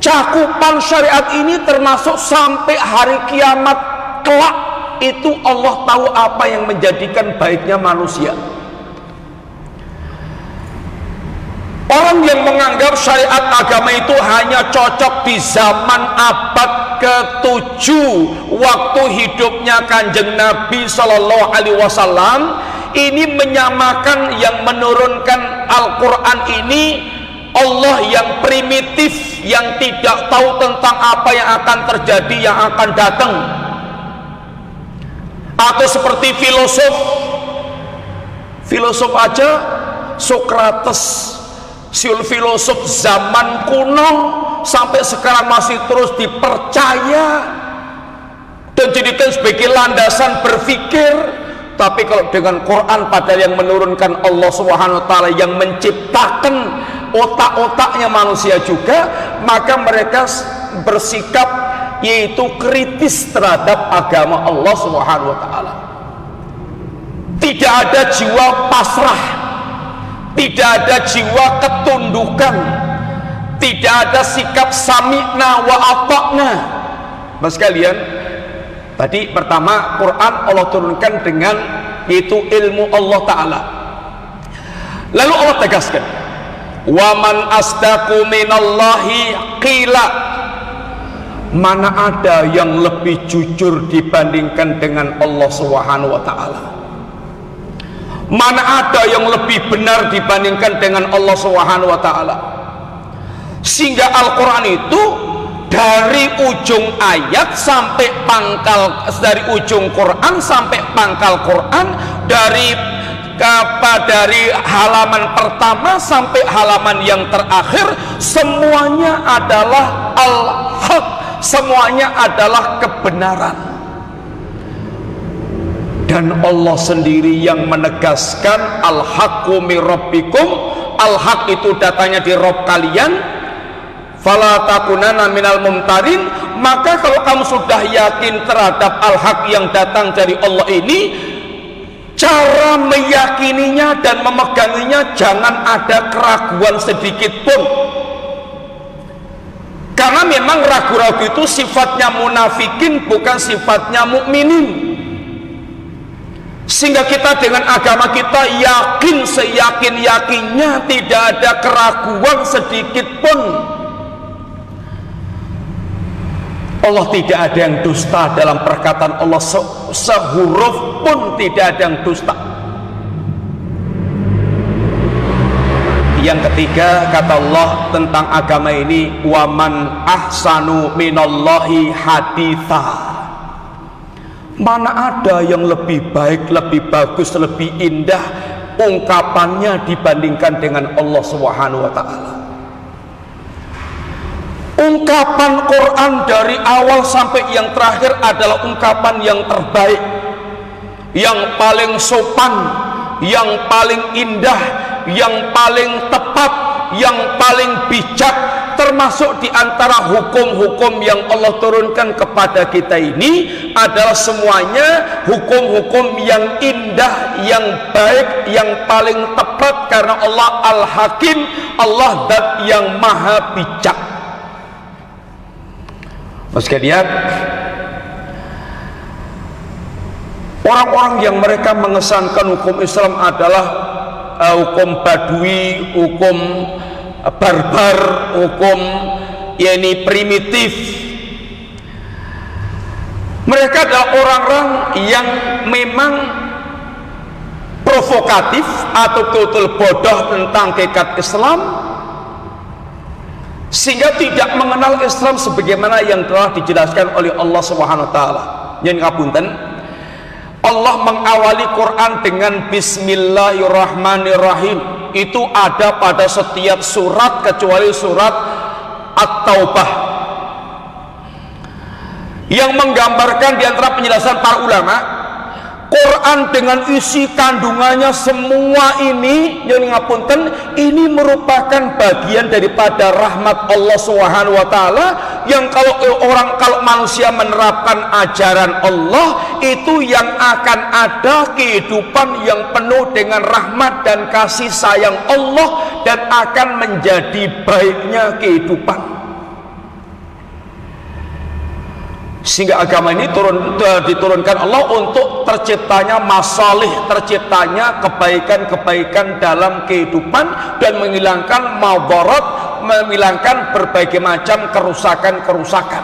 cakupan syariat ini termasuk sampai hari kiamat kelak, itu Allah tahu apa yang menjadikan baiknya manusia. Orang yang menganggap syariat agama itu hanya cocok di zaman abad ke-7 waktu hidupnya Kanjeng Nabi Sallallahu Alaihi Wasallam, ini menyamakan yang menurunkan Al-Quran ini Allah yang primitif, yang tidak tahu tentang apa yang akan terjadi, yang akan datang. Atau seperti filosof aja, Sokrates, filosof zaman kuno sampai sekarang masih terus dipercaya dan dijadikan sebagai landasan berpikir. Tapi kalau dengan Quran, padahal yang menurunkan Allah Subhanahu wa taala, yang menciptakan otak-otaknya manusia juga, maka mereka bersikap yaitu kritis terhadap agama Allah Subhanahu wa taala. Tidak ada jiwa pasrah, tidak ada jiwa ketundukan, tidak ada sikap sami'na wa ata'na. Mas sekalian, tadi pertama Quran Allah turunkan dengan yaitu ilmu Allah taala. Lalu Allah tegaskan, wa man asdaqu minallahi qila. Mana ada yang lebih jujur dibandingkan dengan Allah Subhanahu wa taala? Mana ada yang lebih benar dibandingkan dengan Allah Subhanahu wa taala? Sehingga Al-Qur'an itu dari ujung ayat sampai pangkal, dari ujung Quran sampai pangkal Quran, dari halaman pertama sampai halaman yang terakhir, semuanya adalah al-haq, semuanya adalah kebenaran. Dan Allah sendiri yang menegaskan al-haqqu mir rabbikum, al-haq itu datanya di Rabb kalian, fala takunanna minal mumtarin. Maka kalau kamu sudah yakin terhadap al-haq yang datang dari Allah ini, cara meyakininya dan memeganginya jangan ada keraguan sedikit pun, karena memang ragu-ragu itu sifatnya munafikin, bukan sifatnya mukminin. Sehingga kita dengan agama kita yakin seyakin-yakinnya, tidak ada keraguan sedikit pun. Allah tidak ada yang dusta dalam perkataan Allah, sehuruf pun tidak ada yang dusta. Yang ketiga, kata Allah tentang agama ini, waman ahsanu minallahi haditha. Mana ada yang lebih baik, lebih bagus, lebih indah ungkapannya dibandingkan dengan Allah Subhanahu wa ta'ala. Ungkapan Quran dari awal sampai yang terakhir adalah ungkapan yang terbaik, yang paling sopan, yang paling indah, yang paling tepat, yang paling bijak. Termasuk di antara hukum-hukum yang Allah turunkan kepada kita ini adalah semuanya hukum-hukum yang indah, yang baik, yang paling tepat, karena Allah Al-Hakim, Allah Zat yang Maha Bijak. Mas sekalian, orang-orang yang mereka mengesankan hukum Islam adalah hukum badui, hukum barbar, hukum yakni primitif. Mereka adalah orang-orang yang memang provokatif atau betul-betul bodoh tentang hakikat Islam, sehingga tidak mengenal Islam sebagaimana yang telah dijelaskan oleh Allah Subhanahu wa taala. Yang ngapunten, Allah mengawali Quran dengan Bismillahirrahmanirrahim. Itu ada pada setiap surat kecuali surat At-Taubah, yang menggambarkan di antara penjelasan para ulama, Quran dengan isi kandungannya semua ini, yang ngapunten, ini merupakan bagian daripada rahmat Allah Subhanahu wa taala, yang kalau manusia menerapkan ajaran Allah, itu yang akan ada kehidupan yang penuh dengan rahmat dan kasih sayang Allah, dan akan menjadi baiknya kehidupan. Sehingga agama ini diturunkan Allah untuk terciptanya masalih, terciptanya kebaikan-kebaikan dalam kehidupan, dan menghilangkan madarat, menghilangkan berbagai macam kerusakan-kerusakan.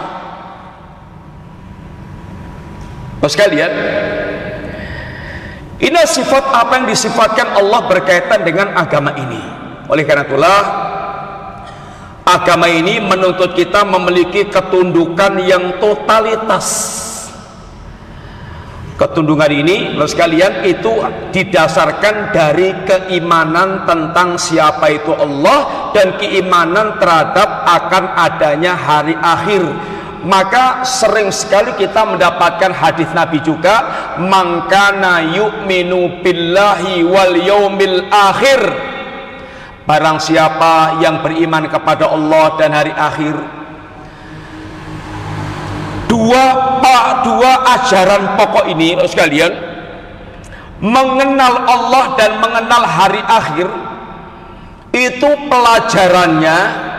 Bapak sekalian, ini sifat apa yang disifatkan Allah berkaitan dengan agama ini. Oleh karena itulah, agama ini menuntut kita memiliki ketundukan yang totalitas. Ketundukan ini, Bapak sekalian, itu didasarkan dari keimanan tentang siapa itu Allah, dan keimanan terhadap akan adanya hari akhir. Maka sering sekali kita mendapatkan hadis Nabi juga, man kana yu'minu billahi wal yaumil akhir, barang siapa yang beriman kepada Allah dan hari akhir. Dua ajaran pokok ini, sekalian, mengenal Allah dan mengenal hari akhir, itu pelajarannya,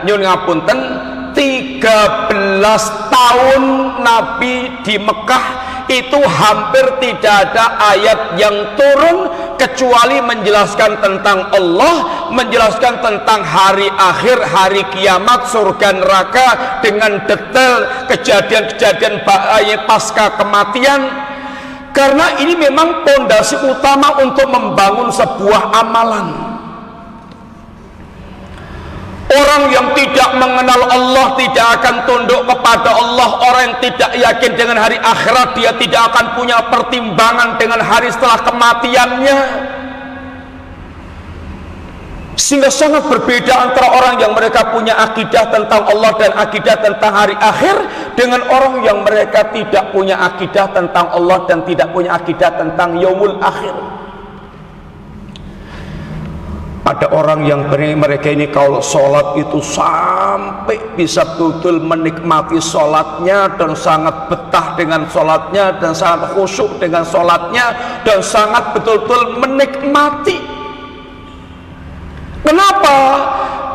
nyun ngapunten, 13 tahun Nabi di Mekah itu hampir tidak ada ayat yang turun kecuali menjelaskan tentang Allah, menjelaskan tentang hari akhir, hari kiamat, surga neraka, dengan detail kejadian-kejadian pasca kematian. Karena ini memang pondasi utama untuk membangun sebuah amalan. Orang yang tidak mengenal Allah tidak akan tunduk kepada Allah. Orang yang tidak yakin dengan hari akhirat, dia tidak akan punya pertimbangan dengan hari setelah kematiannya. Sehingga sangat berbeda antara orang yang mereka punya akidah tentang Allah dan akidah tentang hari akhir, dengan orang yang mereka tidak punya akidah tentang Allah dan tidak punya akidah tentang yaumul akhir. Ada orang yang mereka ini kalau sholat itu sampai bisa betul-betul menikmati sholatnya dan sangat betah dengan sholatnya dan sangat khusyuk dengan sholatnya dan sangat betul-betul menikmati. Kenapa?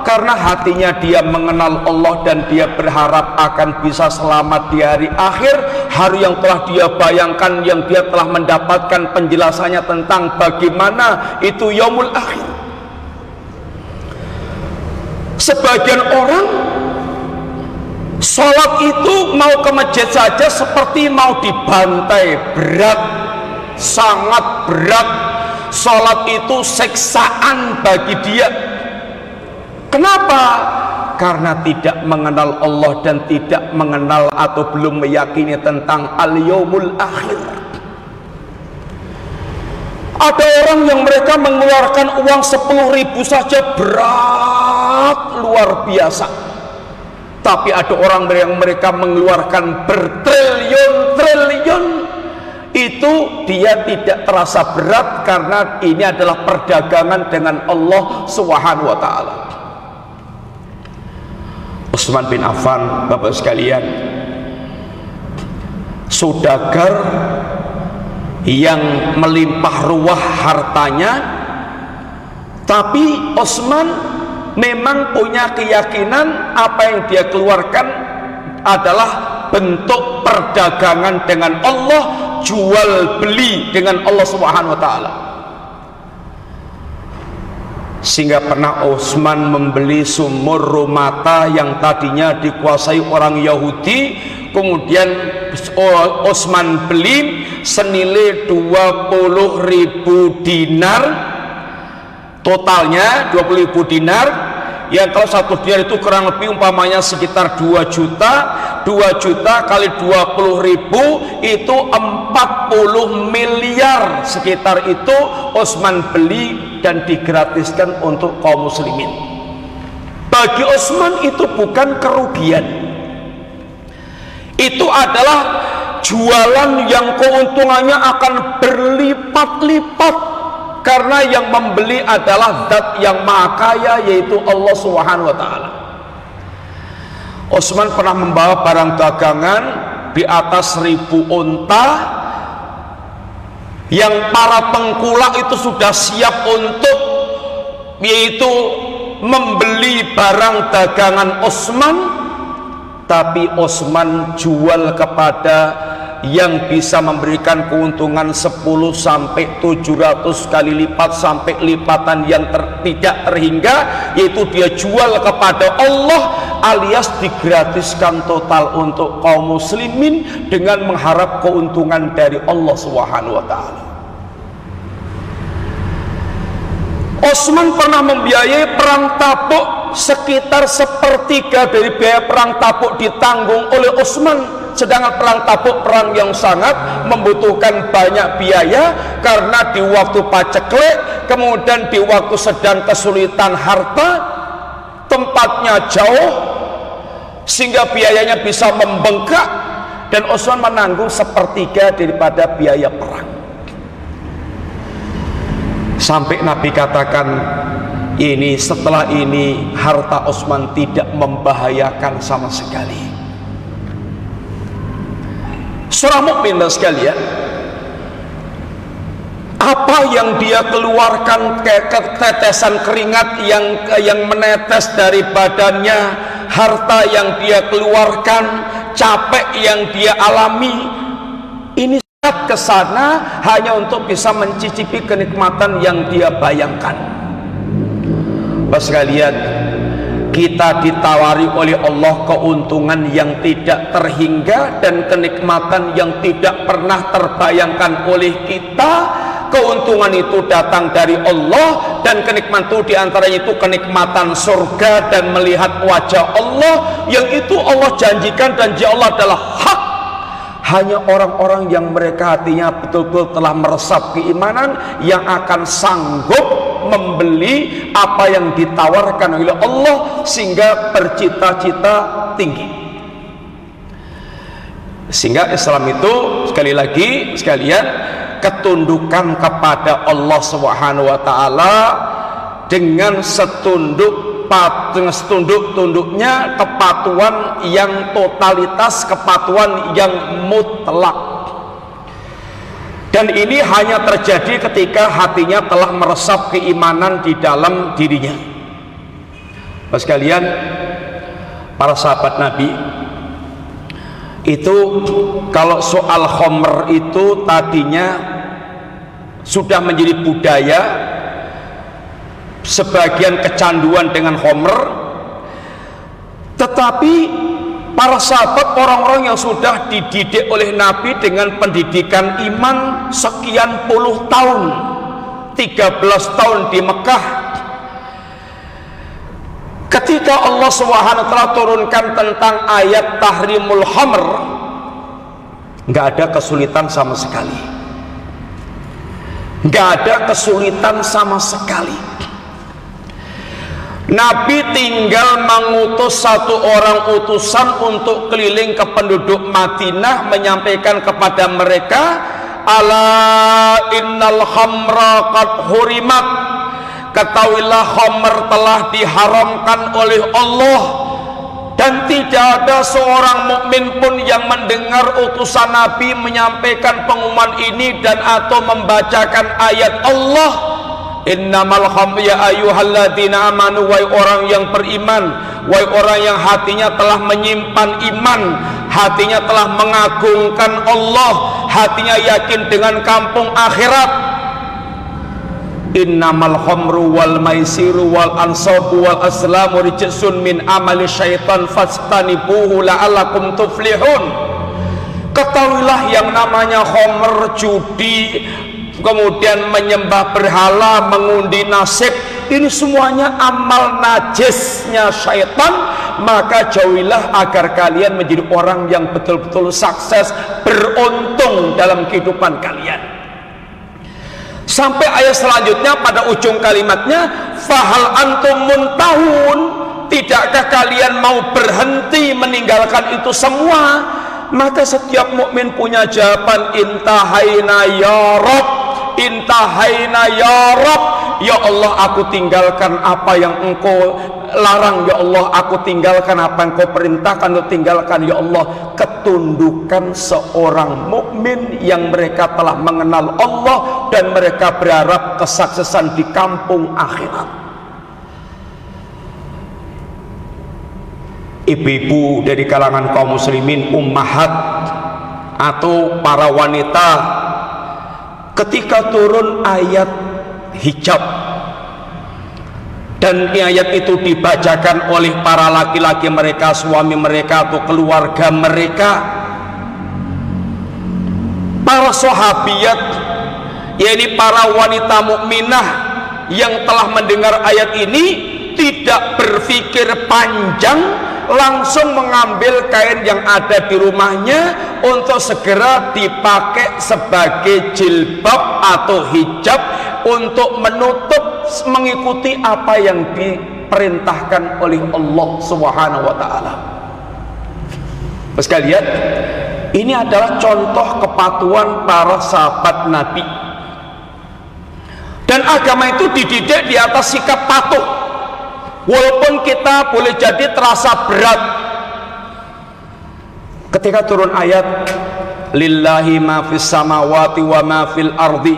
Karena hatinya dia mengenal Allah dan dia berharap akan bisa selamat di hari akhir, hari yang telah dia bayangkan, yang dia telah mendapatkan penjelasannya tentang bagaimana itu yaumul akhir. Sebagian orang sholat itu mau ke masjid saja seperti mau dibantai, berat, sangat berat. Sholat itu siksaan bagi dia. Kenapa? Karena tidak mengenal Allah dan tidak mengenal atau belum meyakini tentang al-yaumul akhir. Ada orang yang mereka mengeluarkan uang 10.000 saja berat luar biasa. Tapi ada orang yang mereka mengeluarkan bertriliun-triliun. Itu dia tidak terasa berat karena ini adalah perdagangan dengan Allah Subhanahu wa taala. Utsman bin Affan, Bapak sekalian, saudagar yang melimpah ruah hartanya, tapi Utsman memang punya keyakinan apa yang dia keluarkan adalah bentuk perdagangan dengan Allah, jual beli dengan Allah Subhanahu wa taala. Sehingga pernah Utsman membeli sumur Rumata yang tadinya dikuasai orang Yahudi, kemudian Utsman beli senilai 20.000 dinar, totalnya 20.000 dinar, yang kalau satu dinar itu kurang lebih umpamanya sekitar 2 juta. 2 juta kali 20.000 itu 40 miliar, sekitar itu Utsman beli dan digratiskan untuk kaum muslimin. Bagi Utsman itu bukan kerugian, itu adalah jualan yang keuntungannya akan berlipat-lipat, karena yang membeli adalah zat yang maha kaya, yaitu Allah Subhanahu wa taala. Utsman pernah membawa barang dagangan di atas 1.000 unta yang para tengkulak itu sudah siap untuk yaitu membeli barang dagangan Utsman, tapi Utsman jual kepada yang bisa memberikan keuntungan 10 sampai 700 kali lipat sampai lipatan yang tidak terhingga, yaitu dia jual kepada Allah alias digratiskan total untuk kaum muslimin dengan mengharap keuntungan dari Allah Subhanahu wa taala. Utsman pernah membiayai perang Tabuk, sekitar 1/3 dari biaya perang Tabuk ditanggung oleh Utsman. Sedangkan perang Tabuk perang yang sangat membutuhkan banyak biaya, karena di waktu paceklik, kemudian di waktu sedang kesulitan harta, tempatnya jauh, sehingga biayanya bisa membengkak, dan Utsman menanggung 1/3 daripada biaya perang. Sampai Nabi katakan, ini setelah ini harta Utsman tidak membahayakan sama sekali. Seorang mukmin sekalian, apa yang dia keluarkan, tetesan keringat yang menetes dari badannya, harta yang dia keluarkan, capek yang dia alami, ini ke sana hanya untuk bisa mencicipi kenikmatan yang dia bayangkan. Bapak sekalian, kita ditawari oleh Allah keuntungan yang tidak terhingga dan kenikmatan yang tidak pernah terbayangkan oleh kita. Keuntungan itu datang dari Allah, dan kenikmatan itu diantaranya itu kenikmatan surga dan melihat wajah Allah, yang itu Allah janjikan, dan janji Allah adalah hak. Hanya orang-orang yang mereka hatinya betul-betul telah meresap keimanan yang akan sanggup membeli apa yang ditawarkan oleh Allah sehingga bercita-cita tinggi. Sehingga Islam itu sekali lagi sekalian ketundukan kepada Allah Subhanahu wa taala dengan setunduk-tunduknya kepatuhan yang totalitas, kepatuhan yang mutlak. Dan ini hanya terjadi ketika hatinya telah meresap keimanan di dalam dirinya. Bapak sekalian, para sahabat Nabi itu kalau soal khamr itu tadinya sudah menjadi budaya, sebagian kecanduan dengan khamr, tetapi para sahabat orang-orang yang sudah dididik oleh Nabi dengan pendidikan iman sekian puluh tahun, 13 tahun di Mekah, ketika Allah SWT turunkan tentang ayat tahrimul khamr, nggak ada kesulitan sama sekali, nggak ada kesulitan sama sekali. Nabi tinggal mengutus satu orang utusan untuk keliling ke penduduk Madinah, menyampaikan kepada mereka, ala innal khamra qad hurimat, ketahuilah khamr telah diharamkan oleh Allah. Dan tidak ada seorang mukmin pun yang mendengar utusan Nabi menyampaikan pengumuman ini dan atau membacakan ayat Allah, innamal khamr ya ayyuhalladzina amanu, wahai orang yang beriman, wahai orang yang hatinya telah menyimpan iman, hatinya telah mengagungkan Allah, hatinya yakin dengan kampung akhirat. Innamal khamru wal maisiru wal ansabu wal aslamu rijsun min amali syaitan fastanibuhu la'allakum tuflihun. Ketahuilah yang namanya khamr, judi, kemudian menyembah berhala, mengundi nasib, ini semuanya amal najisnya syaitan. Maka jauhilah agar kalian menjadi orang yang betul-betul sukses, beruntung dalam kehidupan kalian. Sampai ayat selanjutnya pada ujung kalimatnya, fahal antum muntahun, tidakkah kalian mau berhenti meninggalkan itu semua? Maka setiap mukmin punya jawaban, intahaina ya Rabb, intahaina ya Rabb, ya Allah aku tinggalkan apa yang engkau larang, ya Allah aku tinggalkan apa yang engkau perintahkan, aku tinggalkan ya Allah. Ketundukan seorang mukmin yang mereka telah mengenal Allah dan mereka berharap kesuksesan di kampung akhirat. Ibu-ibu dari kalangan kaum muslimin, ummahat atau para wanita, ketika turun ayat hijab dan ayat itu dibacakan oleh para laki-laki mereka, suami mereka atau keluarga mereka, para sahabiyat, yakni para wanita mukminah yang telah mendengar ayat ini tidak berpikir panjang, langsung mengambil kain yang ada di rumahnya untuk segera dipakai sebagai jilbab atau hijab untuk menutup, mengikuti apa yang diperintahkan oleh Allah Subhanahu wa taala. Sekalian, ini adalah contoh kepatuhan para sahabat Nabi. Dan agama itu dididik di atas sikap patuh. Walaupun kita boleh jadi terasa berat ketika turun ayat lillahi ma fis samawati wa ma fil ardi,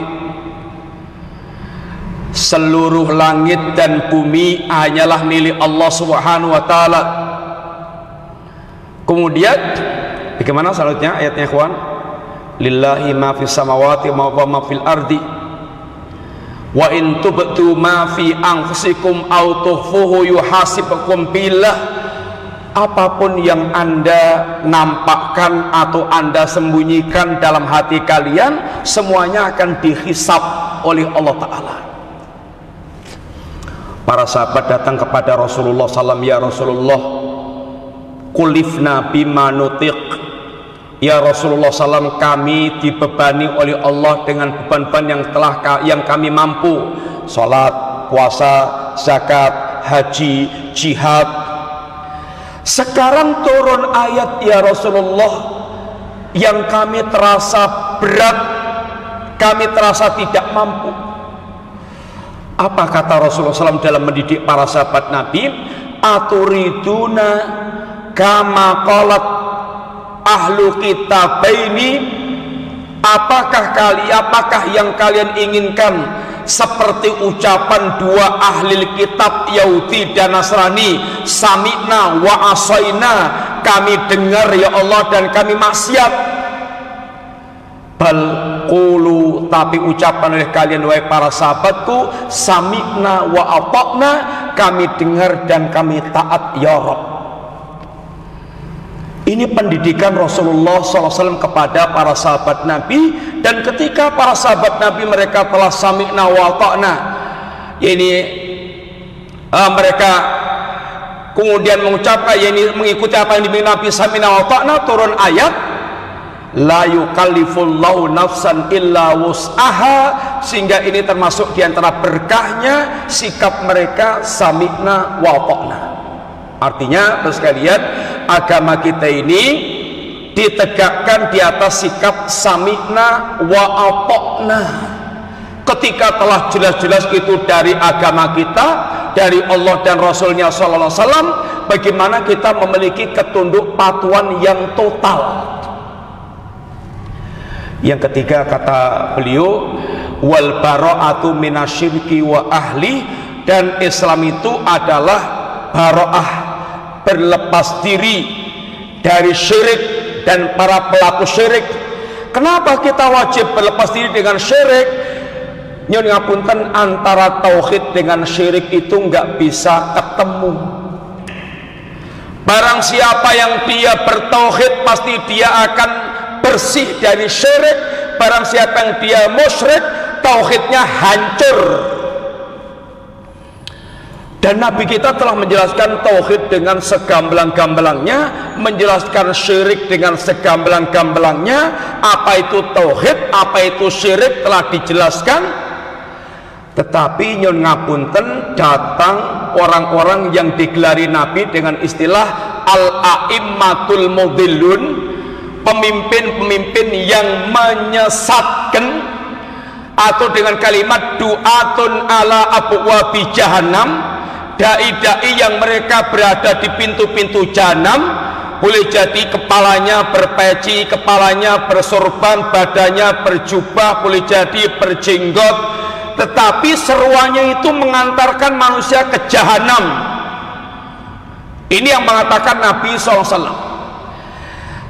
seluruh langit dan bumi hanyalah milik Allah Subhanahu wa taala. Kemudian bagaimana selanjutnya ayatnya, ikhwan? Lillahi ma fis samawati wa ma fil ardi wa in tubtu ma fi anfusikum aw tukhfuhu yuhasibkum billah. Apapun yang Anda nampakkan atau Anda sembunyikan dalam hati kalian, semuanya akan dihisab oleh Allah Ta'ala. Para sahabat datang kepada Rasulullah SAW, ya Rasulullah, kulifna bima nutiq, ya Rasulullah SAW, kami dibebani oleh Allah dengan beban-beban yang kami mampu, salat, puasa, zakat, haji, jihad. Sekarang turun ayat, ya Rasulullah, yang kami terasa berat, kami terasa tidak mampu. Apa kata Rasulullah SAW dalam mendidik para sahabat Nabi? Aturiduna kama qalat ahlu kitabaini, apakah yang kalian inginkan seperti ucapan dua ahli kitab Yahudi dan Nasrani, sami'na wa asaina, kami dengar ya Allah dan kami maksiat. Bal qulu, tapi ucapan oleh kalian wahai para sahabatku, sami'na wa ata'na, kami dengar dan kami taat ya Rabb. Ini pendidikan Rasulullah SAW kepada para sahabat Nabi. Dan ketika para sahabat Nabi mereka telah sami'na wa ata'na, ini mereka kemudian mengucapkan, ini mengikuti apa yang diminta Nabi, sami'na wa ata'na, turun ayat la yukallifullahu nafsan illa wus'aha, sehingga ini termasuk diantara berkahnya sikap mereka sami'na wa ata'na. Artinya terus sekalian, agama kita ini ditegakkan di atas sikap sami'na wa ata'na. Ketika telah jelas-jelas itu dari agama kita, dari Allah dan Rasulnya sallallahu alaihi wasallam, bagaimana kita memiliki ketunduk patuhan yang total. Yang ketiga kata beliau, wal bara'atu minasyirki wa ahli, dan Islam itu adalah bara'ah, berlepas diri dari syirik dan para pelaku syirik. Kenapa kita wajib berlepas diri dengan syirik? Nyun ngapunten, antara tauhid dengan syirik itu nggak bisa ketemu. Barang siapa yang dia bertauhid pasti dia akan bersih dari syirik. Barang siapa yang dia musyrik, tauhidnya hancur. Dan Nabi kita telah menjelaskan tauhid dengan segamblang-gamblangnya, menjelaskan syirik dengan segamblang-gamblangnya. Apa itu tauhid, apa itu syirik telah dijelaskan. Tetapi nyun ngapunten, datang orang-orang yang digelari Nabi dengan istilah al-a'immatul mudhillun, pemimpin-pemimpin yang menyesatkan, atau dengan kalimat du'atun ala abwabi jahannam, dai-dai yang mereka berada di pintu-pintu jahanam. Boleh jadi kepalanya berpeci, kepalanya bersorban, badannya berjubah, boleh jadi berjenggot, tetapi seruannya itu mengantarkan manusia ke jahanam. Ini yang mengatakan Nabi SAW.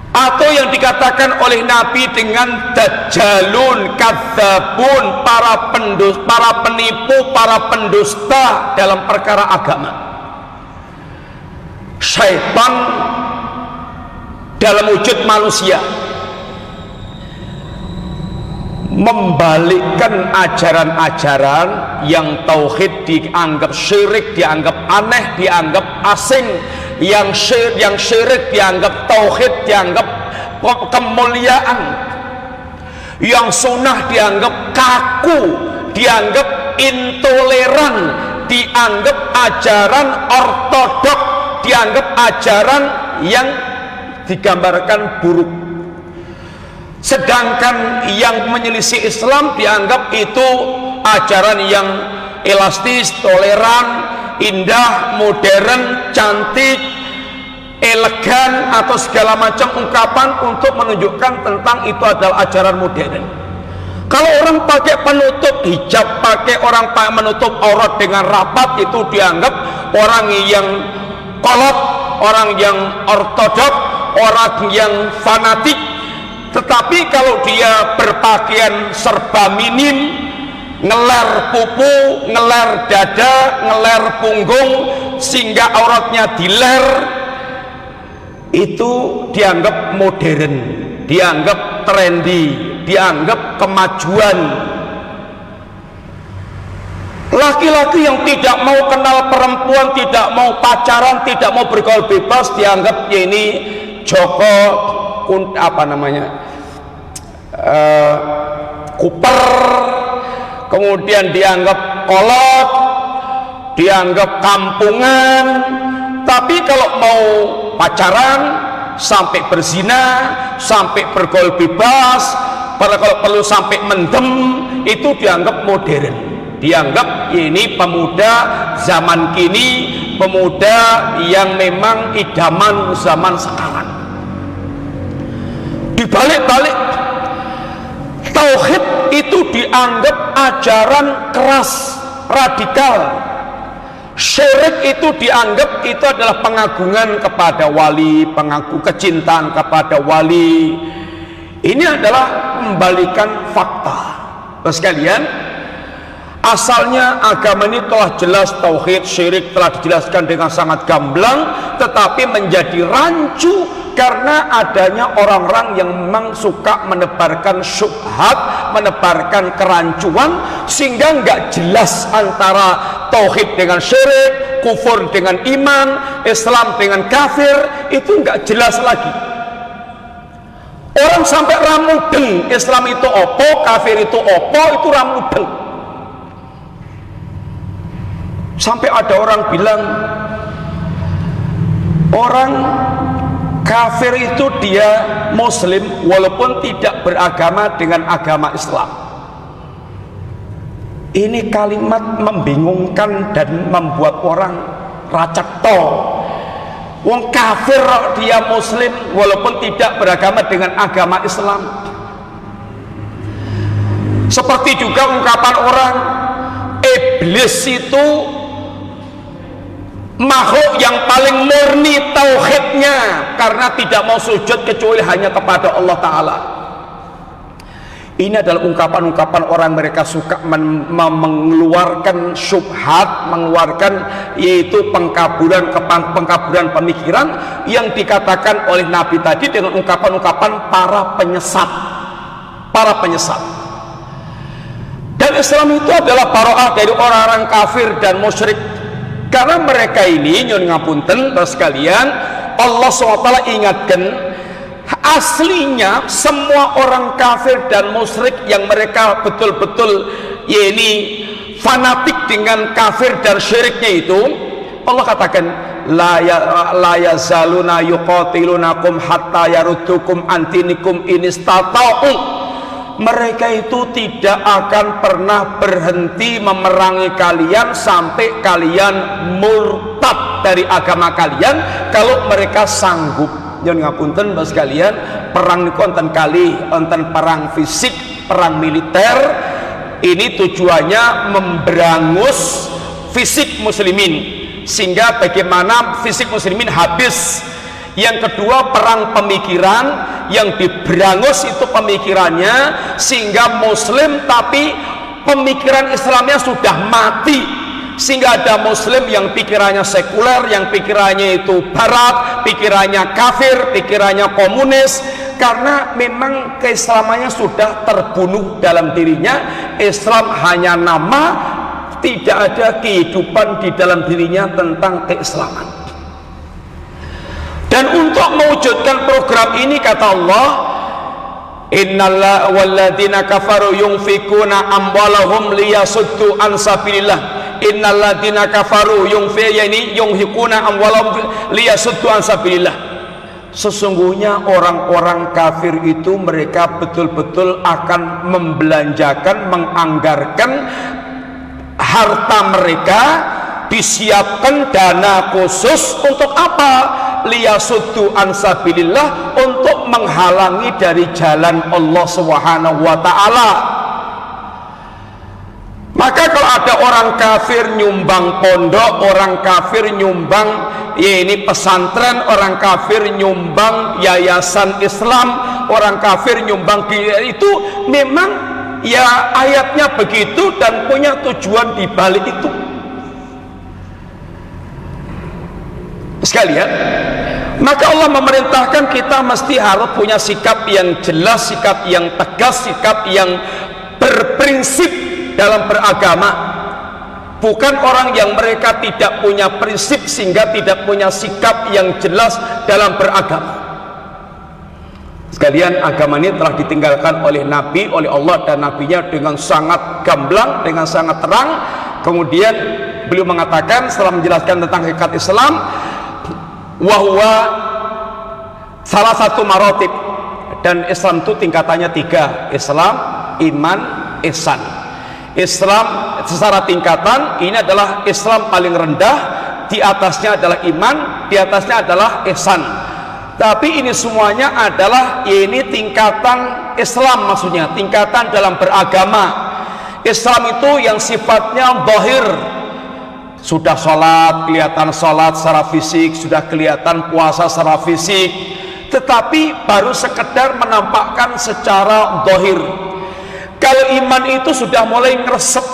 Atau yang dikatakan oleh Nabi dengan dajjalun, kadzabun, para penipu, para pendusta dalam perkara agama. Syaitan dalam wujud manusia membalikkan ajaran-ajaran yang tauhid dianggap syirik, dianggap aneh, dianggap asing, yang syirik dianggap tauhid, dianggap kemuliaan, yang sunnah dianggap kaku, dianggap intoleran, dianggap ajaran ortodok, dianggap ajaran yang digambarkan buruk. Sedangkan yang menyelisih Islam dianggap itu ajaran yang elastis, toleran, indah, modern, cantik, elegan, atau segala macam ungkapan untuk menunjukkan tentang itu adalah ajaran modern. Kalau orang pakai penutup hijab, orang menutup aurat dengan rapat, itu dianggap orang yang kolot, orang yang ortodok, orang yang fanatik. Tetapi kalau dia berpakaian serba minim, ngeler pupu, ngeler dada, ngeler punggung, sehingga auratnya diler, itu dianggap modern, dianggap trendy, dianggap kemajuan. Laki-laki yang tidak mau kenal perempuan, tidak mau pacaran, tidak mau bergaul bebas, dianggap ya ini Joko Kuper, kemudian dianggap kolot, dianggap kampungan. Tapi kalau mau pacaran sampai berzina, sampai bergaul bebas, kalau perlu sampai mendem, itu dianggap modern. dianggap ini pemuda zaman kini, pemuda yang memang idaman zaman sekarang. Dibalik-balik, tauhid itu dianggap ajaran keras, radikal. Syirik itu dianggap itu adalah pengagungan kepada wali, kecintaan kepada wali. Ini adalah membalikan fakta. Terus sekalian, asalnya agama ini telah jelas, tauhid, syirik telah dijelaskan dengan sangat gamblang, tetapi menjadi rancu karena adanya orang-orang yang memang suka menebarkan syubhat, menebarkan kerancuan, sehingga nggak jelas antara tauhid dengan syirik, kufur dengan iman, Islam dengan kafir, itu nggak jelas lagi. Orang sampai ramudeng, Islam itu opo, kafir itu opo, itu ramudeng. Sampai ada orang bilang, orang kafir itu dia muslim walaupun tidak beragama dengan agama Islam. Ini kalimat membingungkan dan membuat orang racak to. Wong kafir dia muslim walaupun tidak beragama dengan agama Islam. Seperti juga ungkapan orang iblis itu makhluk yang paling murni tauhidnya karena tidak mau sujud kecuali hanya kepada Allah Ta'ala. Ini adalah ungkapan-ungkapan orang, mereka suka mengeluarkan syubhat, mengeluarkan yaitu pengkaburan pemikiran yang dikatakan oleh Nabi tadi dengan ungkapan-ungkapan para penyesat. Dan Islam itu adalah baroah dari orang-orang kafir dan musyrik. Karena mereka ini, nyun ngapunten terus sekalian, Allah SWT ingatkan, aslinya semua orang kafir dan musyrik yang mereka betul-betul fanatik dengan kafir dan syiriknya itu, Allah katakan la yazaluna yuqatilunakum hatta yaruddukum antinikum inistata'u. Mereka itu tidak akan pernah berhenti memerangi kalian sampai kalian murtad dari agama kalian kalau mereka sanggup. Jangan ngapunten bos kalian, perang niku wonten kali, wonten perang fisik, perang militer. Ini tujuannya memberangus fisik muslimin sehingga bagaimana fisik muslimin habis. Yang kedua, perang pemikiran, yang diberangus itu pemikirannya sehingga muslim tapi pemikiran Islamnya sudah mati, sehingga ada muslim yang pikirannya sekuler, yang pikirannya itu barat, pikirannya kafir, pikirannya komunis, karena memang keislamannya sudah terbunuh dalam dirinya. Islam hanya nama, tidak ada kehidupan di dalam dirinya tentang keislaman. Dan untuk mewujudkan program ini kata Allah, innal walladzina kafaru yunfikuna amwalahum liyasuddu an sabilillah. Innal ladzina kafaru yunfikuna amwalahum liyasuddu an sabilillah. Sesungguhnya orang-orang kafir itu mereka betul-betul akan membelanjakan, menganggarkan harta mereka, disiapkan dana khusus untuk apa? Liyasuddu an sabilillah, untuk menghalangi dari jalan Allah Subhanahu wa taala. Maka kalau ada orang kafir nyumbang pondok, orang kafir nyumbang pesantren, orang kafir nyumbang yayasan Islam, orang kafir nyumbang itu memang ya ayatnya begitu dan punya tujuan di balik itu. Sekalian, maka Allah memerintahkan kita mesti harus punya sikap yang jelas, sikap yang tegas, sikap yang berprinsip dalam beragama. Bukan orang yang mereka tidak punya prinsip sehingga tidak punya sikap yang jelas dalam beragama. Sekalian, agama ini telah ditinggalkan oleh Nabi, oleh Allah dan Nabinya dengan sangat gamblang, dengan sangat terang. Kemudian beliau mengatakan setelah menjelaskan tentang hakikat Islam, wahwa salah satu marotib, dan Islam itu tingkatannya 3, Islam, iman, ihsan. Islam secara tingkatan ini adalah Islam paling rendah, di atasnya adalah iman, di atasnya adalah ihsan. Tapi ini semuanya adalah ini tingkatan Islam, maksudnya tingkatan dalam beragama. Islam itu yang sifatnya zahir, sudah sholat, kelihatan sholat secara fisik, sudah kelihatan puasa secara fisik, tetapi baru sekedar menampakkan secara zahir. Kalau iman itu sudah mulai ngeresep,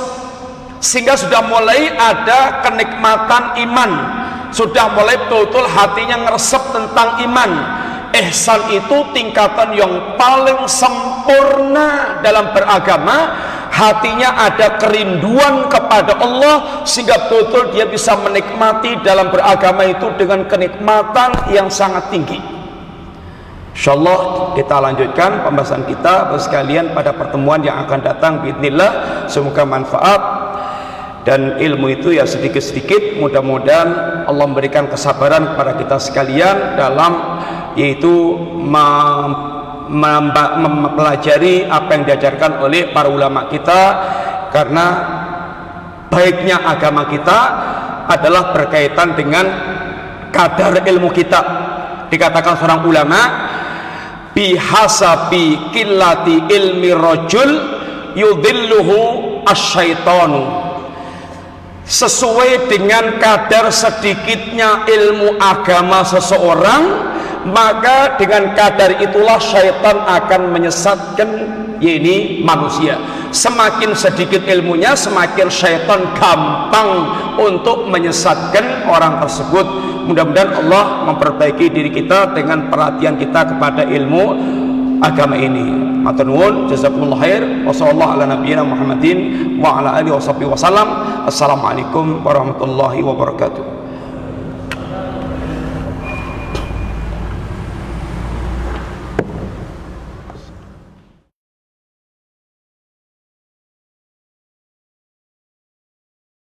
sehingga sudah mulai ada kenikmatan iman, sudah mulai betul-betul hatinya ngeresep tentang iman. Ihsan itu tingkatan yang paling sempurna dalam beragama, hatinya ada kerinduan kepada Allah, sehingga betul-betul dia bisa menikmati dalam beragama itu dengan kenikmatan yang sangat tinggi. Insyaallah kita lanjutkan pembahasan kita sekalian pada pertemuan yang akan datang biidznillah. Semoga manfaat dan ilmu itu ya sedikit-sedikit, mudah-mudahan Allah memberikan kesabaran kepada kita sekalian dalam yaitu mempelajari apa yang diajarkan oleh para ulama kita, karena baiknya agama kita adalah berkaitan dengan kadar ilmu kita. Dikatakan seorang ulama, bihasabi qillati ilmi rajul yudhilluhu asyaitanu. Sesuai dengan kadar sedikitnya ilmu agama seseorang, maka dengan kadar itulah syaitan akan menyesatkan ini manusia. Semakin sedikit ilmunya, semakin syaitan gampang untuk menyesatkan orang tersebut. Mudah-mudahan Allah memperbaiki diri kita dengan perhatian kita kepada ilmu agama ini. Matur nuwun, jazakumullah khair. Wassallallahu ala nabiyyina Muhammadin wa ala alihi wasallam. Assalamualaikum warahmatullahi wabarakatuh.